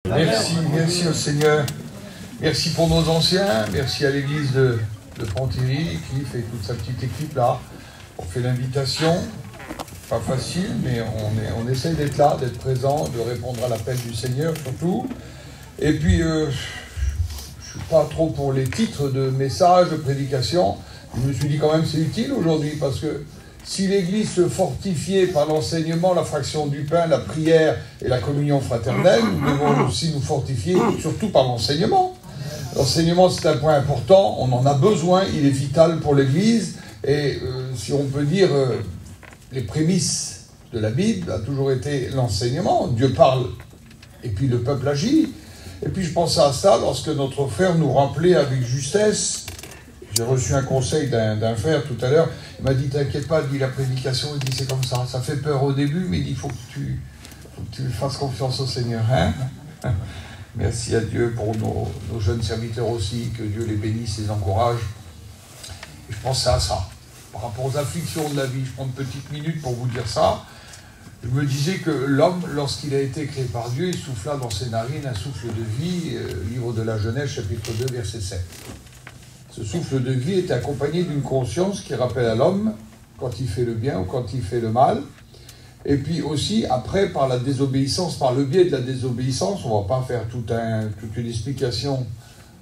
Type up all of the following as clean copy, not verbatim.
Merci au Seigneur. Merci pour nos anciens, merci à l'église de Pontivy, Cliff et toute sa petite équipe là. On fait l'invitation, pas facile, mais on essaye d'être là, d'être présent, de répondre à l'appel du Seigneur surtout. Et puis, je ne suis pas trop pour les titres de messages, de prédications. Je me suis dit quand même c'est utile aujourd'hui parce que si l'Église se fortifiait par l'enseignement, la fraction du pain, la prière et la communion fraternelle, nous devons aussi nous fortifier surtout par l'enseignement. L'enseignement, c'est un point important, on en a besoin, il est vital pour l'Église. Et si on peut dire, les prémices de la Bible a toujours été l'enseignement. Dieu parle et puis le peuple agit. Et puis je pensais à ça lorsque notre frère nous rappelait avec justesse. J'ai reçu un conseil d'un frère tout à l'heure. Il m'a dit, t'inquiète pas, il dit la prédication, il dit c'est comme ça fait peur au début, mais il dit, il faut que tu fasses confiance au Seigneur. Hein. Merci à Dieu pour nos jeunes serviteurs aussi, que Dieu les bénisse, les encourage. Et je pensais à ça. Par rapport aux afflictions de la vie, je prends une petite minute pour vous dire ça. Je me disais que l'homme, lorsqu'il a été créé par Dieu, il souffla dans ses narines un souffle de vie, livre de la Genèse, chapitre 2, verset 7. Ce souffle de vie est accompagné d'une conscience qui rappelle à l'homme quand il fait le bien ou quand il fait le mal. Et puis aussi, après, par la désobéissance, par le biais de la désobéissance, on ne va pas faire toute une explication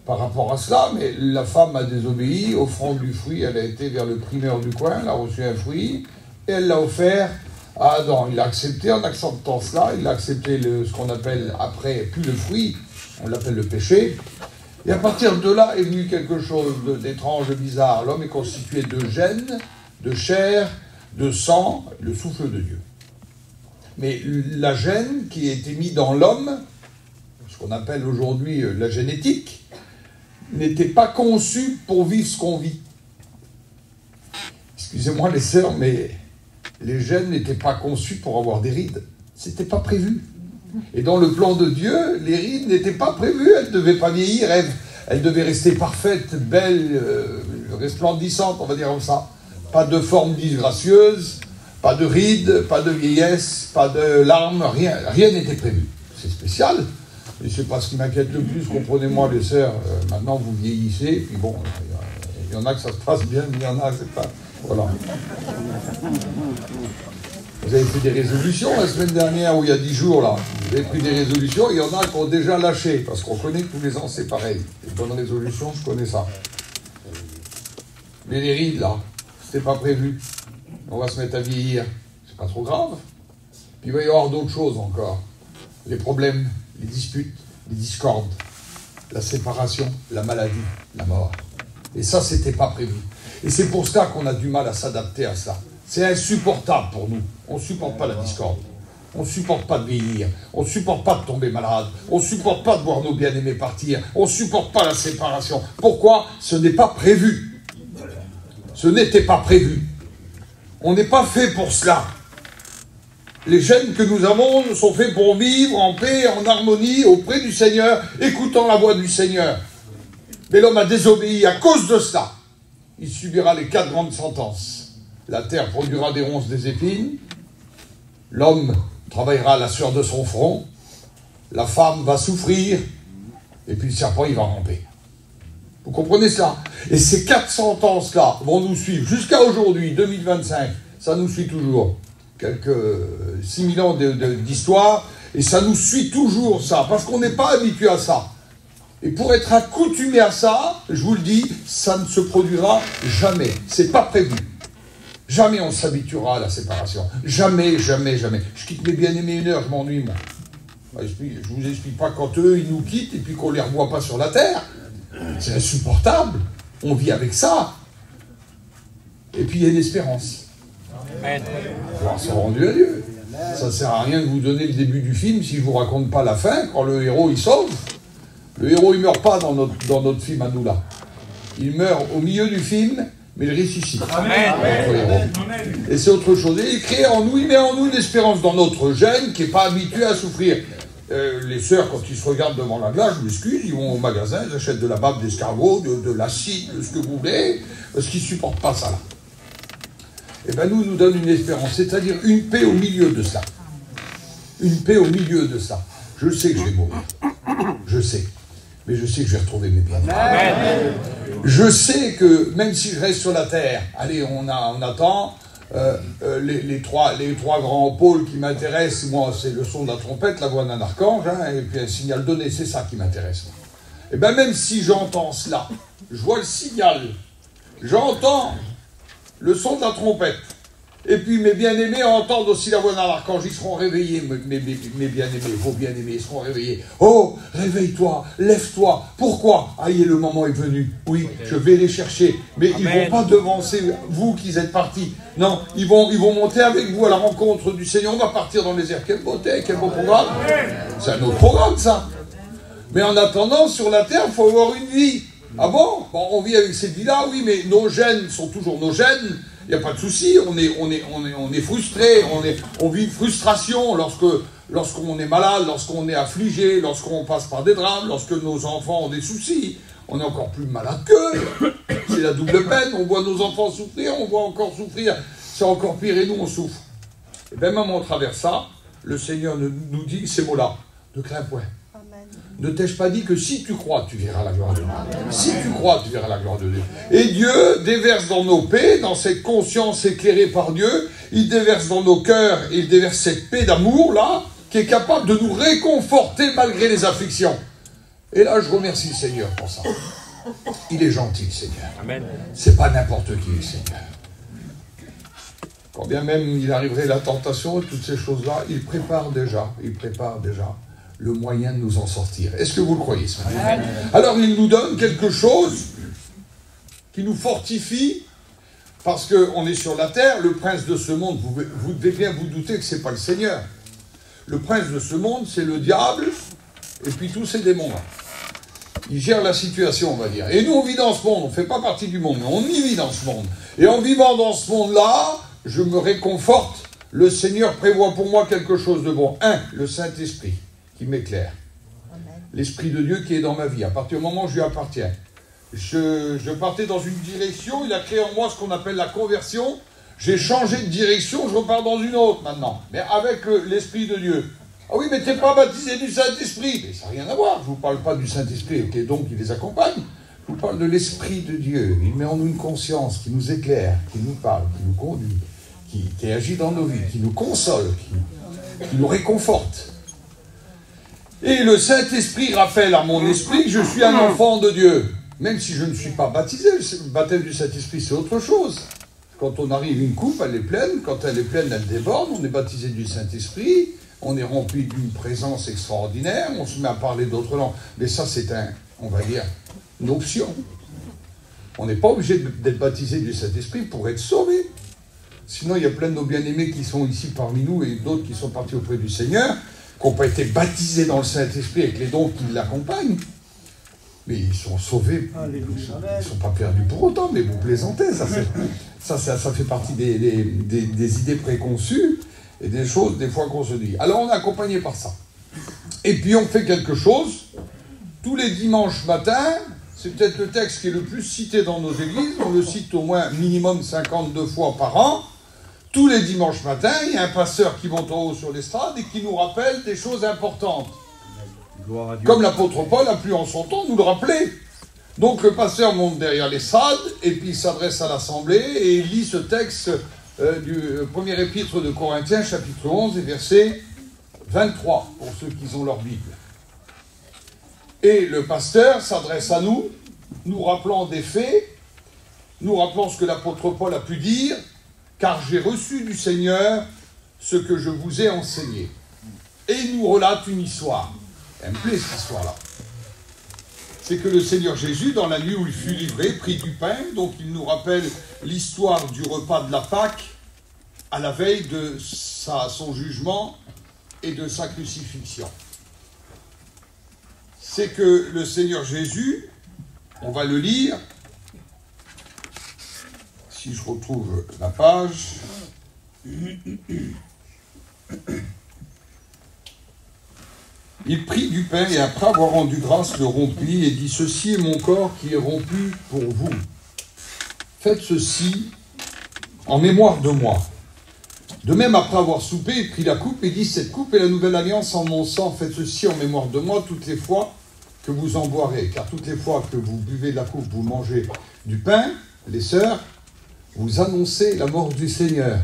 par rapport à cela, mais la femme a désobéi, offrant du fruit, elle a été vers le primeur du coin, elle a reçu un fruit, et elle l'a offert à Adam. Il l'a accepté, en acceptant cela, il a accepté ce qu'on appelle après, plus le fruit, on l'appelle le péché. Et à partir de là est venu quelque chose d'étrange, de bizarre. L'homme est constitué de gènes, de chair, de sang, le souffle de Dieu. Mais la gène qui a été mise dans l'homme, ce qu'on appelle aujourd'hui la génétique, n'était pas conçue pour vivre ce qu'on vit. Excusez-moi les sœurs, mais les gènes n'étaient pas conçus pour avoir des rides. C'était pas prévu. Et dans le plan de Dieu, les rides n'étaient pas prévues, elles ne devaient pas vieillir, elles devaient rester parfaites, belles, resplendissantes, on va dire comme ça. Pas de forme disgracieuse, pas de rides, pas de vieillesse, pas de larmes, rien n'était prévu. C'est spécial, et c'est pas ce qui m'inquiète le plus, comprenez-moi les sœurs, maintenant vous vieillissez, puis bon, il y en a que ça se passe bien, mais il y en a que c'est pas... Voilà. Vous avez fait des résolutions la semaine dernière, ou il y a 10 jours, là. Vous avez pris des résolutions, il y en a qui ont déjà lâché, parce qu'on connaît que tous les ans, c'est pareil. Les bonnes résolutions, je connais ça. Mais les rides, là, c'était pas prévu. On va se mettre à vieillir. C'est pas trop grave. Puis il va y avoir d'autres choses encore. Les problèmes, les disputes, les discordes, la séparation, la maladie, la mort. Et ça, c'était pas prévu. Et c'est pour ça qu'on a du mal à s'adapter à ça. C'est insupportable pour nous. On ne supporte pas la discorde. On ne supporte pas de vieillir. On ne supporte pas de tomber malade. On ne supporte pas de voir nos bien-aimés partir. On ne supporte pas la séparation. Pourquoi? Ce n'est pas prévu. Ce n'était pas prévu. On n'est pas fait pour cela. Les gènes que nous avons sont faits pour vivre en paix, en harmonie, auprès du Seigneur, écoutant la voix du Seigneur. Mais l'homme a désobéi à cause de cela. Il subira les 4 grandes sentences. La terre produira des ronces, des épines. L'homme travaillera à la sueur de son front. La femme va souffrir. Et puis le serpent, il va ramper. Vous comprenez cela? Et ces 4 sentences-là vont nous suivre jusqu'à aujourd'hui, 2025. Ça nous suit toujours. Quelques 6000 ans d'histoire. Et ça nous suit toujours, ça. Parce qu'on n'est pas habitué à ça. Et pour être accoutumé à ça, je vous le dis, ça ne se produira jamais. C'est pas prévu. Jamais on s'habituera à la séparation. Jamais, jamais, jamais. Je quitte mes bien-aimés 1 heure, je m'ennuie, moi. Je vous explique pas quand eux, ils nous quittent et puis qu'on les revoit pas sur la terre. C'est insupportable. On vit avec ça. Et puis il y a une espérance. Amen. Gloire soit rendue à Dieu. Ça sert à rien de vous donner le début du film si je vous raconte pas la fin, quand le héros, il sauve. Le héros, il meurt pas dans notre film à nous, là. Il meurt au milieu du film, mais il ressuscite. Amen. Et c'est autre chose. Et il crée en nous, il met en nous une espérance dans notre gène qui n'est pas habitué à souffrir. Les sœurs, quand ils se regardent devant la glace, je m'excuse, ils vont au magasin, ils achètent de la bave d'escargot, de l'acide, de ce que vous voulez, parce qu'ils ne supportent pas ça là. Et bien nous donne une espérance, c'est-à-dire une paix au milieu de ça. Une paix au milieu de ça. Je sais que je vais mourir. Je sais. Mais je sais que je vais retrouver mes bien-aimés. Je sais que même si je reste sur la terre, allez, on attend, les trois grands pôles qui m'intéressent, moi, c'est le son de la trompette, la voix d'un archange, hein, et puis un signal donné, c'est ça qui m'intéresse. Et bien même si j'entends cela, je vois le signal, j'entends le son de la trompette, et puis mes bien-aimés entendent aussi la voix d'un archange, ils seront réveillés, mes bien-aimés, vos bien-aimés, ils seront réveillés. Oh, réveille-toi, lève-toi. Pourquoi? Ah, le moment est venu. Oui, je vais les chercher. Mais ils ne vont pas devancer vous qui êtes partis. Non, ils vont monter avec vous à la rencontre du Seigneur. On va partir dans les airs. Quelle beauté, quel beau programme. C'est un autre programme, ça. Mais en attendant, sur la terre, il faut avoir une vie. Ah bon? Bon, on vit avec cette vie-là, oui, mais nos gènes sont toujours nos gènes. Il n'y a pas de souci, on est frustré, on vit frustration lorsqu'on est malade, lorsqu'on est affligé, lorsqu'on passe par des drames, lorsque nos enfants ont des soucis. On est encore plus malade qu'eux. C'est la double peine, on voit nos enfants souffrir, on voit encore souffrir. C'est encore pire et nous on souffre. Et bien même en travers ça, le Seigneur nous dit ces mots-là. Ne crains point. Ne t'ai-je pas dit que si tu crois, tu verras la gloire de Dieu. Si tu crois, tu verras la gloire de Dieu. Et Dieu déverse dans nos paix, dans cette conscience éclairée par Dieu, il déverse dans nos cœurs, il déverse cette paix d'amour, là, qui est capable de nous réconforter malgré les afflictions. Et là, je remercie le Seigneur pour ça. Il est gentil, le Seigneur. Amen. C'est pas n'importe qui, le Seigneur. Quand bien même il arriverait la tentation, toutes ces choses-là, il prépare déjà le moyen de nous en sortir. Est-ce que vous le croyez, ce matin? Alors il nous donne quelque chose qui nous fortifie, parce qu'on est sur la terre, le prince de ce monde, vous devez bien vous douter que ce n'est pas le Seigneur. Le prince de ce monde, c'est le diable, et puis tous ces démons. Il gère la situation, on va dire. Et nous, on vit dans ce monde, on ne fait pas partie du monde, mais on y vit dans ce monde. Et en vivant dans ce monde-là, je me réconforte, le Seigneur prévoit pour moi quelque chose de bon. Le Saint-Esprit qui m'éclaire. L'Esprit de Dieu qui est dans ma vie, à partir du moment où je lui appartiens. Je partais dans une direction, il a créé en moi ce qu'on appelle la conversion. J'ai changé de direction, je repars dans une autre maintenant, mais avec l'Esprit de Dieu. Ah oui, mais tu n'es pas baptisé du Saint-Esprit. Mais ça n'a rien à voir, je ne vous parle pas du Saint-Esprit, ok, donc il les accompagne. Je vous parle de l'Esprit de Dieu. Il met en nous une conscience qui nous éclaire, qui nous parle, qui nous conduit, qui agit dans nos vies, qui nous console, qui nous réconforte. Et le Saint-Esprit rappelle à mon esprit que je suis un enfant de Dieu. Même si je ne suis pas baptisé, le baptême du Saint-Esprit, c'est autre chose. Quand on arrive une coupe, elle est pleine. Quand elle est pleine, elle déborde. On est baptisé du Saint-Esprit. On est rempli d'une présence extraordinaire. On se met à parler d'autres langues. Mais ça, c'est on va dire, une option. On n'est pas obligé d'être baptisé du Saint-Esprit pour être sauvé. Sinon, il y a plein de nos bien-aimés qui sont ici parmi nous et d'autres qui sont partis auprès du Seigneur, qui n'ont pas été baptisés dans le Saint-Esprit avec les dons qui l'accompagnent. Mais ils sont sauvés, ils ne sont pas perdus pour autant, mais vous plaisantez, ça fait partie des idées préconçues et des choses des fois qu'on se dit. Alors on est accompagné par ça. Et puis on fait quelque chose, tous les dimanches matins, c'est peut-être le texte qui est le plus cité dans nos églises, on le cite au moins minimum 52 fois par an. Tous les dimanches matins, il y a un pasteur qui monte en haut sur l'estrade et qui nous rappelle des choses importantes. Comme l'apôtre Paul a pu en son temps nous le rappeler. Donc le pasteur monte derrière l'estrade et puis il s'adresse à l'assemblée et il lit ce texte du premier épître de Corinthiens, chapitre 11 et verset 23, pour ceux qui ont leur Bible. Et le pasteur s'adresse à nous, nous rappelant des faits, nous rappelant ce que l'apôtre Paul a pu dire, car j'ai reçu du Seigneur ce que je vous ai enseigné. Et il nous relate une histoire. Elle me plaît cette histoire-là. C'est que le Seigneur Jésus, dans la nuit où il fut livré, prit du pain, donc il nous rappelle l'histoire du repas de la Pâque à la veille de son jugement et de sa crucifixion. C'est que le Seigneur Jésus, on va le lire, si je retrouve la page, il prit du pain et après avoir rendu grâce, le rompit et dit « Ceci est mon corps qui est rompu pour vous. Faites ceci en mémoire de moi. De même, après avoir soupé, il prit la coupe et dit, cette coupe est la nouvelle alliance en mon sang, faites ceci en mémoire de moi toutes les fois que vous en boirez. Car toutes les fois que vous buvez de la coupe, vous mangez du pain, les sœurs, vous annoncez la mort du Seigneur.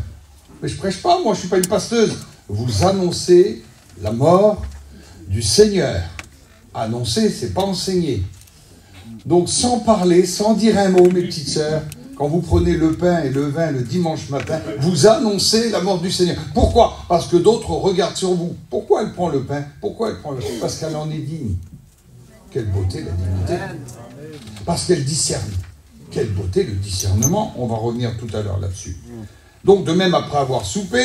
Mais je ne prêche pas, moi, je ne suis pas une pasteuse. Vous annoncez la mort du Seigneur. Annoncer, ce n'est pas enseigner. Donc, sans parler, sans dire un mot, mes petites sœurs, quand vous prenez le pain et le vin le dimanche matin, vous annoncez la mort du Seigneur. Pourquoi? Parce que d'autres regardent sur vous. Pourquoi elle prend le pain? Pourquoi elle prend le pain? Parce qu'elle en est digne. Quelle beauté, la dignité. Parce qu'elle discerne. Quelle beauté, le discernement. On va revenir tout à l'heure là-dessus. Donc, de même, après avoir soupé,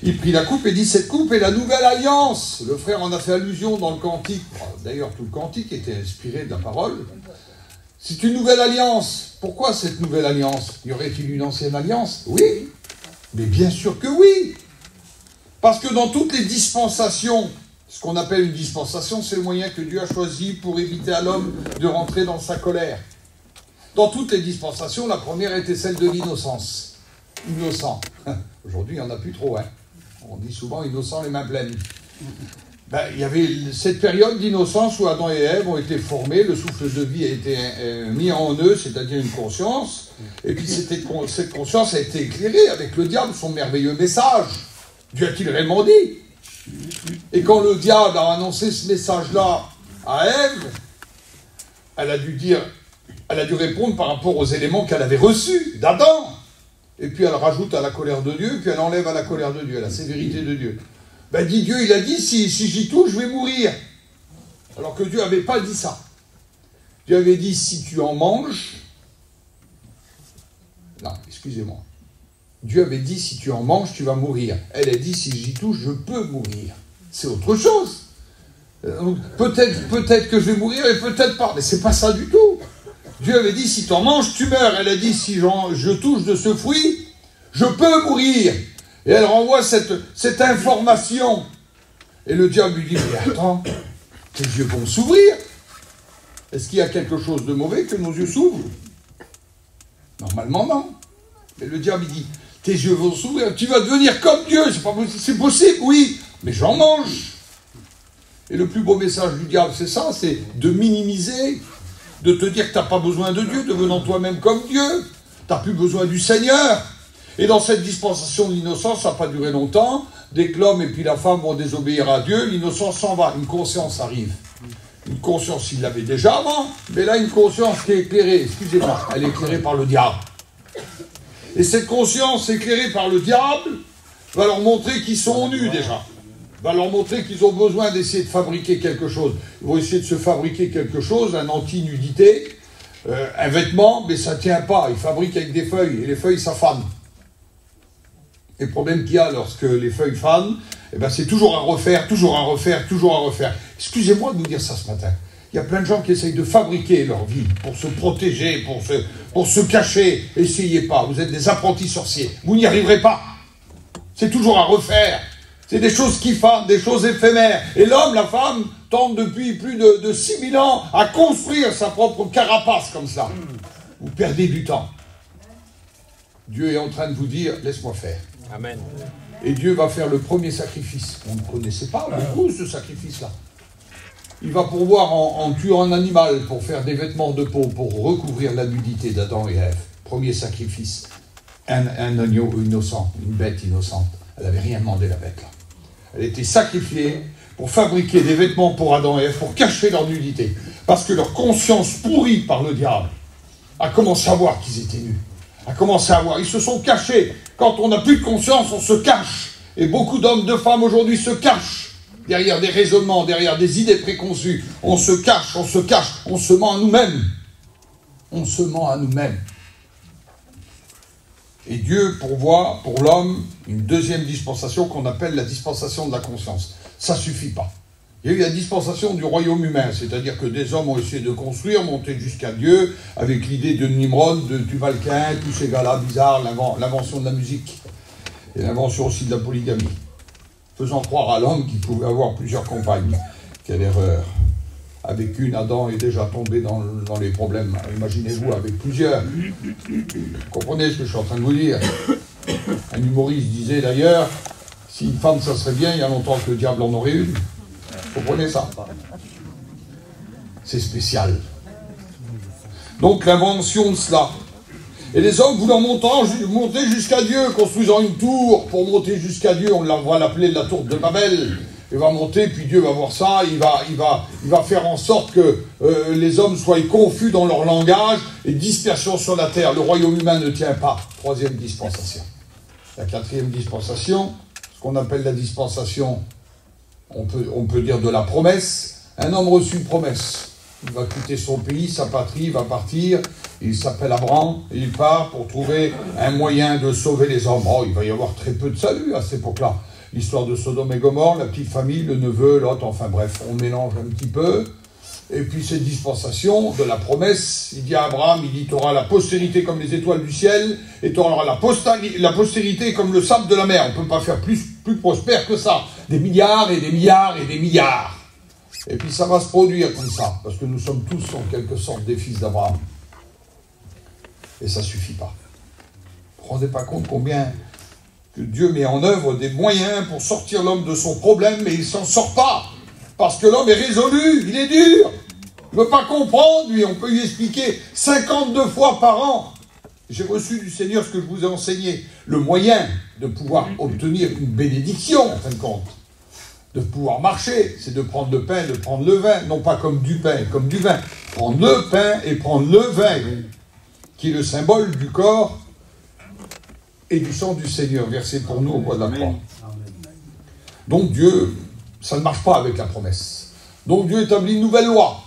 il prit la coupe et dit, cette coupe est la nouvelle alliance. Le frère en a fait allusion dans le cantique. D'ailleurs, tout le cantique était inspiré de la parole. C'est une nouvelle alliance. Pourquoi cette nouvelle alliance? Y aurait-il une ancienne alliance? Oui. Mais bien sûr que oui. Parce que dans toutes les dispensations, ce qu'on appelle une dispensation, c'est le moyen que Dieu a choisi pour éviter à l'homme de rentrer dans sa colère. Dans toutes les dispensations, la première était celle de l'innocence. Innocent. Aujourd'hui, il n'y en a plus trop. On dit souvent innocent les mains pleines. Il y avait cette période d'innocence où Adam et Ève ont été formés, le souffle de vie a été mis en eux, c'est-à-dire une conscience, et puis cette conscience a été éclairée avec le diable, son merveilleux message. Dieu a-t-il réellement dit? Et quand le diable a annoncé ce message-là à Ève, elle a dû répondre par rapport aux éléments qu'elle avait reçus d'Adam. Et puis elle rajoute à la colère de Dieu, puis elle enlève à la colère de Dieu, à la sévérité de Dieu. Dit Dieu, il a dit, si j'y touche, je vais mourir. Alors que Dieu n'avait pas dit ça. Dieu avait dit, si tu en manges... Non, excusez-moi. Dieu avait dit, si tu en manges, tu vas mourir. Elle a dit, si j'y touche, je peux mourir. C'est autre chose. Peut-être que je vais mourir et peut-être pas. Mais c'est pas ça du tout. Dieu avait dit, si tu en manges, tu meurs. Elle a dit, si je touche de ce fruit, je peux mourir. Et elle renvoie cette information. Et le diable lui dit, mais attends, tes yeux vont s'ouvrir. Est-ce qu'il y a quelque chose de mauvais que nos yeux s'ouvrent? Normalement, non. Mais le diable, il dit, tes yeux vont s'ouvrir, tu vas devenir comme Dieu. C'est possible, oui, mais j'en mange. Et le plus beau message du diable, c'est ça, c'est de minimiser, de te dire que tu n'as pas besoin de Dieu, devenant toi-même comme Dieu. Tu n'as plus besoin du Seigneur. Et dans cette dispensation de l'innocence, ça n'a pas duré longtemps. Dès que l'homme et puis la femme vont désobéir à Dieu, l'innocence s'en va. Une conscience arrive. Une conscience, il l'avait déjà avant, mais là, une conscience qui est éclairée. Excusez-moi, elle est éclairée par le diable. Et cette conscience éclairée par le diable va leur montrer qu'ils sont nus déjà. Va leur montrer qu'ils ont besoin d'essayer de fabriquer quelque chose. Ils vont essayer de se fabriquer quelque chose, un anti-nudité, un vêtement, mais ça ne tient pas. Ils fabriquent avec des feuilles, et les feuilles, ça fane. Et le problème qu'il y a lorsque les feuilles fanent, c'est toujours à refaire, toujours à refaire, toujours à refaire. Excusez-moi de vous dire ça ce matin. Il y a plein de gens qui essayent de fabriquer leur vie pour se protéger, pour se cacher. Essayez pas, vous êtes des apprentis sorciers. Vous n'y arriverez pas. C'est toujours à refaire. C'est des choses qui fanent, des choses éphémères. Et l'homme, la femme, tente depuis plus de 6000 ans à construire sa propre carapace comme ça. Vous perdez du temps. Dieu est en train de vous dire, laisse-moi faire. Amen. Et Dieu va faire le premier sacrifice. On ne connaissait pas beaucoup ce sacrifice-là. Il va pourvoir en tuant un animal pour faire des vêtements de peau, pour recouvrir la nudité d'Adam et Ève. Premier sacrifice. Un agneau innocent, une bête innocente. Elle n'avait rien demandé, la bête, là. Elle était sacrifiée pour fabriquer des vêtements pour Adam et Ève, pour cacher leur nudité. Parce que leur conscience pourrie par le diable a commencé à voir qu'ils étaient nus. A commencé à voir. Ils se sont cachés. Quand on n'a plus de conscience, on se cache. Et beaucoup d'hommes, de femmes aujourd'hui se cachent derrière des raisonnements, derrière des idées préconçues. On se cache, on se cache, on se ment à nous-mêmes. On se ment à nous-mêmes. Et Dieu pourvoit pour l'homme une deuxième dispensation qu'on appelle la dispensation de la conscience. Ça ne suffit pas. Il y a eu la dispensation du royaume humain, c'est-à-dire que des hommes ont essayé de construire, monter jusqu'à Dieu, avec l'idée de Nimrod, de Tubalcain, tous ces gars-là bizarres, l'invention de la musique, et l'invention aussi de la polygamie, faisant croire à l'homme qu'il pouvait avoir plusieurs compagnes. Quelle erreur! Avec une, Adam est déjà tombé dans les problèmes. Imaginez-vous avec plusieurs. Vous comprenez ce que je suis en train de vous dire? Un humoriste disait d'ailleurs, si une femme ça serait bien, il y a longtemps que le diable en aurait une. Vous comprenez ça? C'est spécial. Donc l'invention de cela. Et les hommes voulant monter jusqu'à Dieu, construisant une tour pour monter jusqu'à Dieu, on va l'appeler la tour de Babel. Il va monter, puis Dieu va voir ça, il va faire en sorte que les hommes soient confus dans leur langage et dispersion sur la terre. Le royaume humain ne tient pas. Troisième dispensation. La quatrième dispensation, ce qu'on appelle la dispensation, on peut dire de la promesse. Un homme reçut une promesse. Il va quitter son pays, sa patrie, il va partir. Il s'appelle Abraham, et il part pour trouver un moyen de sauver les hommes. Oh, il va y avoir très peu de salut à cette époque-là. L'histoire de Sodome et Gomorrhe, la petite famille, le neveu, l'autre, enfin bref, on mélange un petit peu. Et puis cette dispensation de la promesse, il dit à Abraham, il dit, tu auras la postérité comme les étoiles du ciel, et tu auras la postérité comme le sable de la mer. On ne peut pas faire plus prospère que ça. Des milliards et des milliards et des milliards. Et puis ça va se produire comme ça, parce que nous sommes tous en quelque sorte des fils d'Abraham. Et ça ne suffit pas. Vous ne vous rendez pas compte combien que Dieu met en œuvre des moyens pour sortir l'homme de son problème, mais il ne s'en sort pas. Parce que l'homme est résolu, il est dur. Il ne veut pas comprendre, lui. On peut lui expliquer 52 fois par an. J'ai reçu du Seigneur ce que je vous ai enseigné. Le moyen de pouvoir obtenir une bénédiction, en fin de compte. De pouvoir marcher, c'est de prendre le pain, de prendre le vin. Non pas comme du pain, comme du vin. Prendre le pain et prendre le vin, qui est le symbole du corps et du sang du Seigneur, versé pour nous au bois de la croix. Donc Dieu, ça ne marche pas avec la promesse. Donc Dieu établit une nouvelle loi.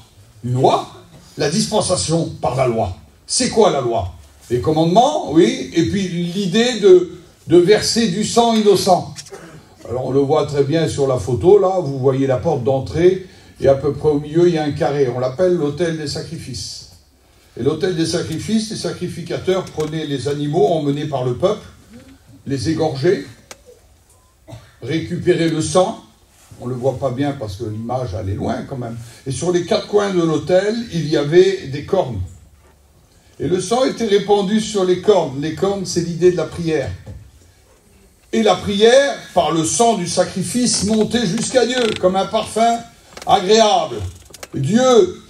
Une loi, la dispensation par la loi. C'est quoi la loi? Les commandements, oui, et puis l'idée de verser du sang innocent. Alors on le voit très bien sur la photo, là, vous voyez la porte d'entrée, et à peu près au milieu, il y a un carré. On l'appelle l'autel des sacrifices. Et l'autel des sacrifices, les sacrificateurs prenaient les animaux emmenés par le peuple, les égorgeaient, récupéraient le sang. On ne le voit pas bien parce que l'image allait loin quand même. Et sur les quatre coins de l'autel, il y avait des cornes. Et le sang était répandu sur les cornes. Les cornes, c'est l'idée de la prière. Et la prière, par le sang du sacrifice, montait jusqu'à Dieu, comme un parfum agréable. Dieu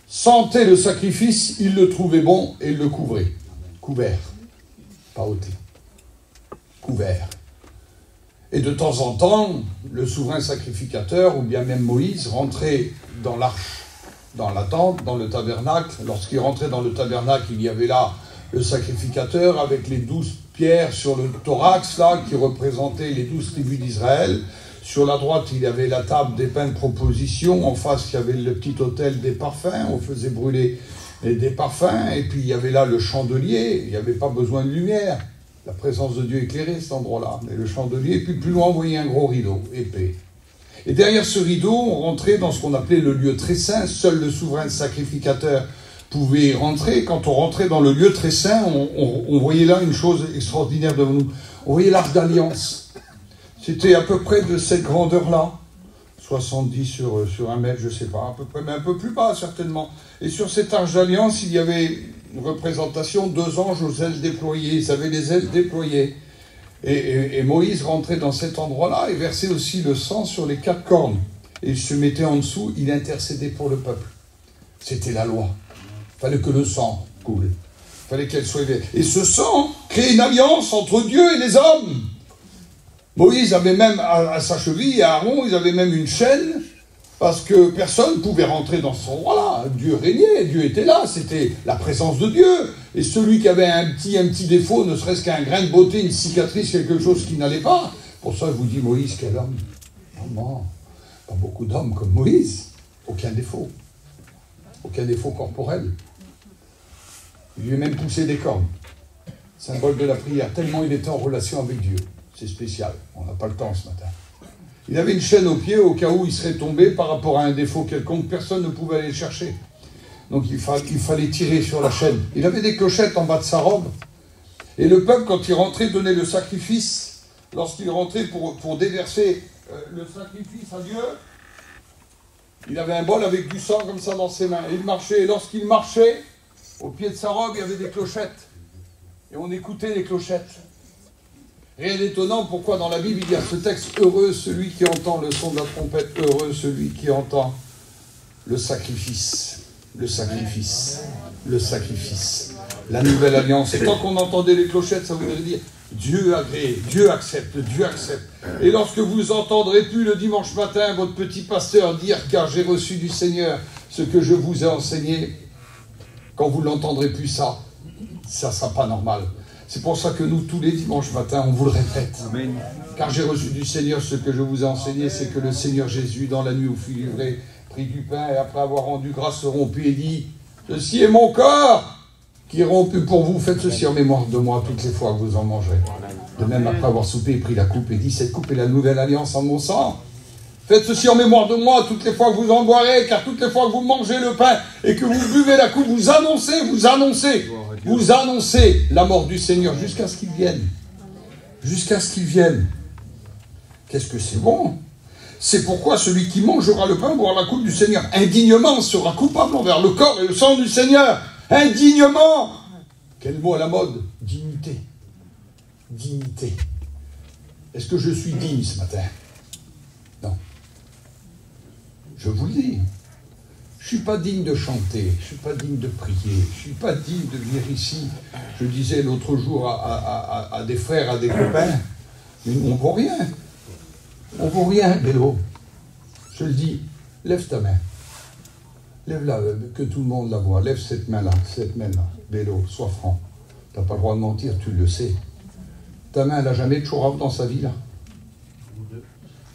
sentait le sacrifice, il le trouvait bon et il le couvrait. Couvert, pas ôté. Couvert. Et de temps en temps, le souverain sacrificateur, ou bien même Moïse, rentrait dans l'arche, dans la tente, dans le tabernacle. Lorsqu'il rentrait dans le tabernacle, il y avait là le sacrificateur avec les 12 pierres sur le thorax, là, qui représentaient les 12 tribus d'Israël. Sur la droite, il y avait la table des pains de proposition. En face, il y avait le petit autel des parfums. On faisait brûler des parfums. Et puis, il y avait là le chandelier. Il n'y avait pas besoin de lumière. La présence de Dieu éclairait cet endroit-là. Mais le chandelier, et puis plus loin, on voyait un gros rideau épais. Et derrière ce rideau, on rentrait dans ce qu'on appelait le lieu très saint. Seul le souverain sacrificateur pouvait y rentrer. Quand on rentrait dans le lieu très saint, on voyait là une chose extraordinaire devant nous. On voyait l'arche d'alliance. C'était à peu près de cette grandeur-là. 70 sur 1 mètre, je ne sais pas, à peu près, mais un peu plus bas certainement. Et sur cette arche d'alliance, il y avait une représentation de 2 anges aux ailes déployées. Ils avaient les ailes déployées. Et Moïse rentrait dans cet endroit-là et versait aussi le sang sur les 4 cornes. Et il se mettait en dessous, il intercédait pour le peuple. C'était la loi. Il fallait que le sang coule. Il fallait qu'elle soit élevée. Et ce sang crée une alliance entre Dieu et les hommes. Moïse avait même à sa cheville, et Aaron, ils avaient même une chaîne, parce que personne ne pouvait rentrer dans cet endroit-là. Dieu régnait, Dieu était là, c'était la présence de Dieu. Et celui qui avait un petit défaut, ne serait-ce qu'un grain de beauté, une cicatrice, quelque chose qui n'allait pas. Pour ça, je vous dis, Moïse, quel homme. Non, pas beaucoup d'hommes comme Moïse. Aucun défaut. Aucun défaut corporel. Il lui a même poussé des cornes. Symbole de la prière, tellement il était en relation avec Dieu. C'est spécial, on n'a pas le temps ce matin. Il avait une chaîne au pied au cas où il serait tombé par rapport à un défaut quelconque, personne ne pouvait aller le chercher. Donc il fallait tirer sur la chaîne. Il avait des clochettes en bas de sa robe. Et le peuple, quand il rentrait, donnait le sacrifice. Lorsqu'il rentrait pour déverser le sacrifice à Dieu, il avait un bol avec du sang comme ça dans ses mains. Et il marchait, et lorsqu'il marchait, au pied de sa robe, il y avait des clochettes. Et on écoutait les clochettes. Rien d'étonnant, pourquoi dans la Bible il y a ce texte « Heureux celui qui entend le son de la trompette, heureux celui qui entend le sacrifice, le sacrifice, le sacrifice, la nouvelle alliance. » Et tant qu'on entendait les clochettes, ça voudrait dire « Dieu agrée, Dieu accepte, Dieu accepte. » Et lorsque vous entendrez plus le dimanche matin votre petit pasteur dire « Car j'ai reçu du Seigneur ce que je vous ai enseigné », quand vous l'entendrez plus ça ne sera pas normal. C'est pour ça que nous, tous les dimanches matins, on vous le répète. Amen. Car j'ai reçu du Seigneur ce que je vous ai enseigné, c'est que le Seigneur Jésus, dans la nuit où fut livré, prit du pain et après avoir rendu grâce, se rompit et dit « Ceci est mon corps qui est rompu pour vous, faites ceci en mémoire de moi toutes les fois que vous en mangerez. » De même, après avoir soupé, il prit la coupe et dit « Cette coupe est la nouvelle alliance en mon sang. Faites ceci en mémoire de moi toutes les fois que vous en boirez, car toutes les fois que vous mangez le pain et que vous buvez la coupe, vous annoncez la mort du Seigneur jusqu'à ce qu'il vienne. Jusqu'à ce qu'il vienne. Qu'est-ce que c'est bon? C'est pourquoi celui qui mangera le pain, boira la coupe du Seigneur indignement sera coupable envers le corps et le sang du Seigneur. Indignement! Quel mot à la mode? Dignité. Dignité. Est-ce que je suis digne ce matin? Non. Je vous le dis. Je ne suis pas digne de chanter, je ne suis pas digne de prier, je ne suis pas digne de venir ici. Je disais l'autre jour à des frères, à des copains, mais on ne vaut rien. On ne vaut rien, Bélo. Je le dis, lève ta main. Lève-la, que tout le monde la voit. Lève cette main-là, Bélo, sois franc. Tu n'as pas le droit de mentir, tu le sais. Ta main, elle n'a jamais de chourave dans sa vie, là.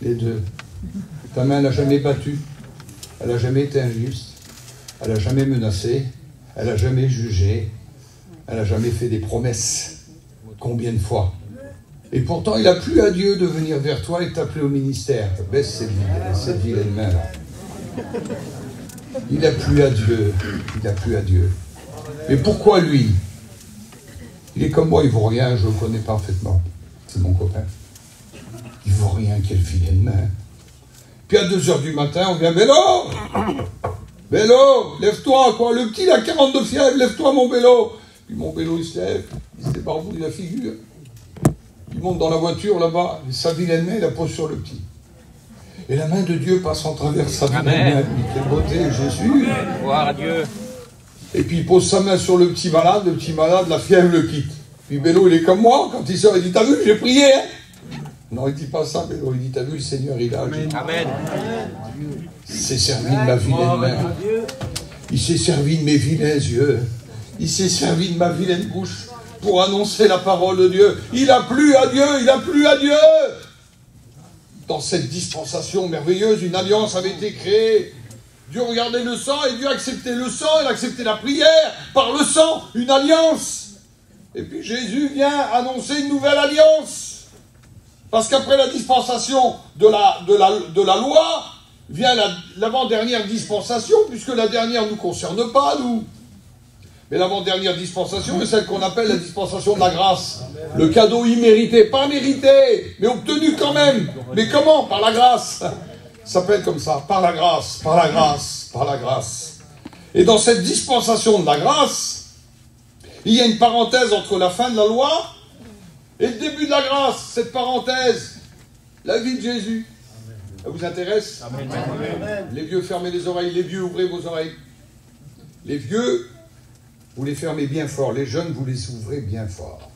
Les deux. Ta main, elle n'a jamais battu. Elle n'a jamais été injuste. Elle n'a jamais menacé. Elle n'a jamais jugé. Elle n'a jamais fait des promesses. Combien de fois? Et pourtant, il n'a plus à Dieu de venir vers toi et t'appeler au ministère. Baisse cette vilaine main-là. Il n'a plus à Dieu. Il n'a plus à Dieu. Mais pourquoi lui? Il est comme moi, il ne vaut rien, je le connais parfaitement. C'est mon copain. Il ne vaut rien, quelle vilaine main. Puis à 2h du matin, on vient, Bélo, lève-toi, quoi. Le petit, il a 42 fièvre, lève-toi, mon Bélo. Puis mon Bélo, il se lève, il se débarbouille la figure. Il monte dans la voiture, là-bas, et sa vilaine main, il la pose sur le petit. Et la main de Dieu passe en travers sa vilaine main. Quelle beauté, Jésus. Gloire à Dieu. Et puis il pose sa main sur le petit malade, la fièvre le quitte. Puis Bélo, il est comme moi, quand il sort, il dit, t'as vu, j'ai prié, hein? Non, il ne dit pas ça, Bélo, il dit, t'as vu, le Seigneur, il a agi. Amen. Il s'est servi de ma vilaine main. Il s'est servi de mes vilains yeux. Il s'est servi de ma vilaine bouche pour annoncer la parole de Dieu. Il a plu à Dieu, il a plu à Dieu. Dans cette dispensation merveilleuse, une alliance avait été créée. Dieu regardait le sang et Dieu acceptait le sang, il acceptait la prière. Par le sang, une alliance. Et puis Jésus vient annoncer une nouvelle alliance. Parce qu'après la dispensation de la loi, vient l'avant-dernière dispensation, puisque la dernière ne nous concerne pas, nous. Mais l'avant-dernière dispensation est celle qu'on appelle la dispensation de la grâce. Le cadeau immérité, pas mérité, mais obtenu quand même. Mais comment? Par la grâce. Ça s'appelle comme ça, par la grâce, par la grâce, par la grâce. Et dans cette dispensation de la grâce, il y a une parenthèse entre la fin de la loi et le début de la grâce, cette parenthèse, la vie de Jésus. Ça vous intéresse? Amen. Les vieux, fermez les oreilles. Les vieux, ouvrez vos oreilles. Les vieux, vous les fermez bien fort. Les jeunes, vous les ouvrez bien fort.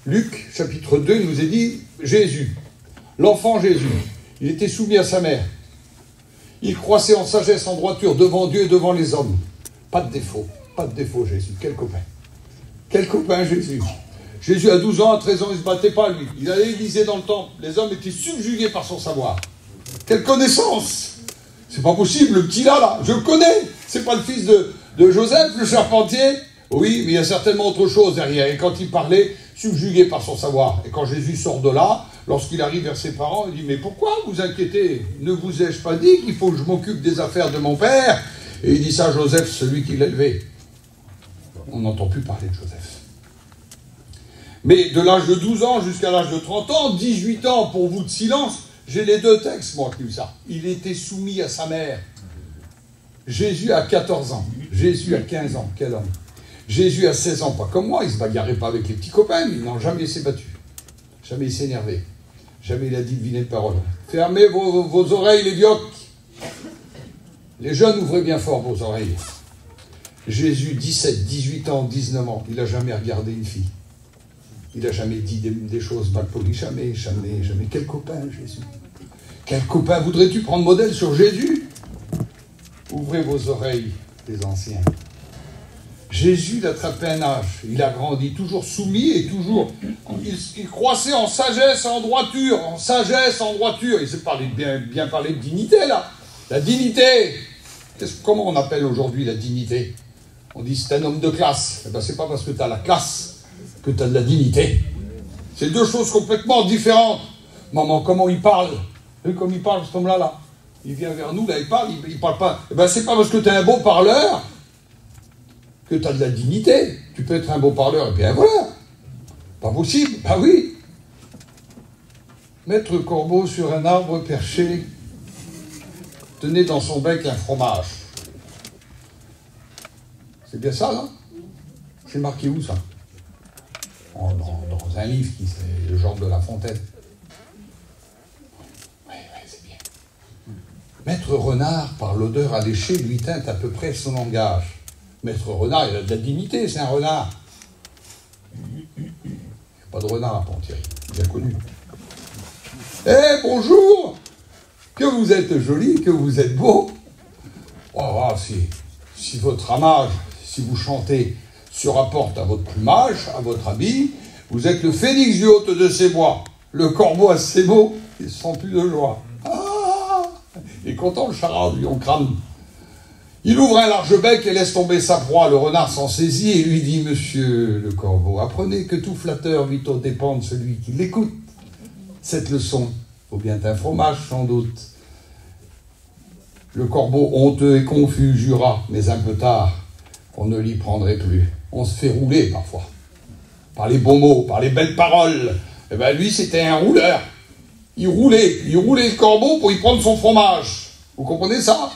Luc, chapitre 2, il nous est dit, Jésus, l'enfant Jésus, il était soumis à sa mère. Il croissait en sagesse, en droiture, devant Dieu et devant les hommes. Pas de défaut, Jésus. Quel copain. Quel copain, Jésus. Jésus, à 12 ans, à 13 ans, il ne se battait pas, lui. Il allait égliser dans le temple. Les hommes étaient subjugués par son savoir. Quelle connaissance! C'est pas possible, le petit là, je le connais. C'est pas le fils de Joseph, le charpentier. Oui, mais il y a certainement autre chose derrière. Et quand il parlait, subjugué par son savoir. Et quand Jésus sort de là, lorsqu'il arrive vers ses parents, il dit, mais pourquoi vous inquiétez? Ne vous ai-je pas dit qu'il faut que je m'occupe des affaires de mon père? Et il dit ça à Joseph, celui qui l'a élevé. On n'entend plus parler de Joseph. Mais de l'âge de 12 ans jusqu'à l'âge de 30 ans, 18 ans pour vous de silence, j'ai les deux textes, moi, qui disent ça. Il était soumis à sa mère. Jésus a 14 ans. Jésus a 15 ans. Quel homme. Jésus a 16 ans, pas comme moi, il ne se bagarrait pas avec les petits copains, lui. Non, jamais il s'est battu. Jamais il s'est énervé. Jamais il a dit de vilaines paroles. Fermez vos oreilles, les vioques. Les jeunes, ouvrez bien fort vos oreilles. Jésus, 17, 18 ans, 19 ans, il n'a jamais regardé une fille. Il n'a jamais dit des choses mal polies. Jamais, jamais, jamais. Quel copain, Jésus. Quel copain voudrais-tu prendre modèle sur Jésus? Ouvrez vos oreilles, les anciens. Jésus, il a attrapé un âge. Il a grandi, toujours soumis et toujours... Il croissait en sagesse, en droiture. En sagesse, en droiture. Il s'est bien parlé de dignité, là. La dignité. Comment on appelle aujourd'hui la dignité? On dit c'est un homme de classe. Eh bien, c'est pas parce que tu as la classe que tu as de la dignité. C'est deux choses complètement différentes. Maman, comment il parle? Comme il parle, cet homme-là, là. Il vient vers nous, là, il parle pas. Eh bien, c'est pas parce que tu es un beau parleur que tu as de la dignité. Tu peux être un beau parleur, et bien voilà. Pas possible. Ah oui. Maître Corbeau sur un arbre perché tenait dans son bec un fromage. C'est bien ça, là? C'est marqué où, ça? Dans un livre qui c'est le genre de La Fontaine. Oui, c'est bien. Maître Renard, par l'odeur alléchée, lui teinte à peu près son langage. Maître Renard, il a de la dignité, c'est un renard. Il n'y a pas de renard à Ponthierry, bien connu. Eh, bonjour! Que vous êtes joli, que vous êtes beau. Oh, si votre ramage, si vous chantez, se rapporte à votre plumage, à votre habit, vous êtes le phénix du hôte de ces bois. Le corbeau a ses mots, il se sent plus de joie. Ah! Il est content, le charade, lui, on crame. Il ouvre un large bec et laisse tomber sa proie. Le renard s'en saisit et lui dit, monsieur le corbeau, apprenez que tout flatteur vit aux dépens de celui qui l'écoute. Cette leçon vaut bien un fromage, sans doute. Le corbeau, honteux et confus, jura, mais un peu tard, on ne l'y prendrait plus. On se fait rouler parfois, par les beaux mots, par les belles paroles. Eh bien, lui, c'était un rouleur. Il roulait le corbeau pour y prendre son fromage. Vous comprenez ça?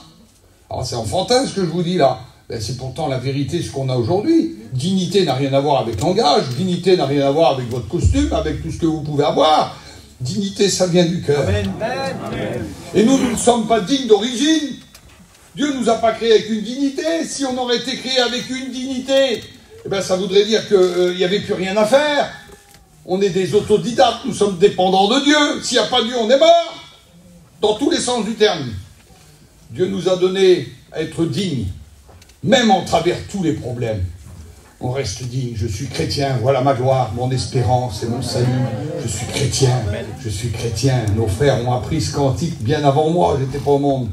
Alors, c'est enfantin ce que je vous dis là. Ben, c'est pourtant la vérité, ce qu'on a aujourd'hui. Dignité n'a rien à voir avec langage, dignité n'a rien à voir avec votre costume, avec tout ce que vous pouvez avoir. Dignité, ça vient du cœur. Amen. Et nous ne sommes pas dignes d'origine. Dieu ne nous a pas créés avec une dignité. Si on aurait été créé avec une dignité, eh ben, ça voudrait dire qu'il n'y avait plus rien à faire. On est des autodidactes, nous sommes dépendants de Dieu. S'il n'y a pas Dieu, on est mort. Dans tous les sens du terme. Dieu nous a donné à être dignes, même en travers tous les problèmes. On reste digne. Je suis chrétien, voilà ma gloire, mon espérance et mon salut. Je suis chrétien, je suis chrétien. Nos frères ont appris ce cantique bien avant moi, je n'étais pas au monde.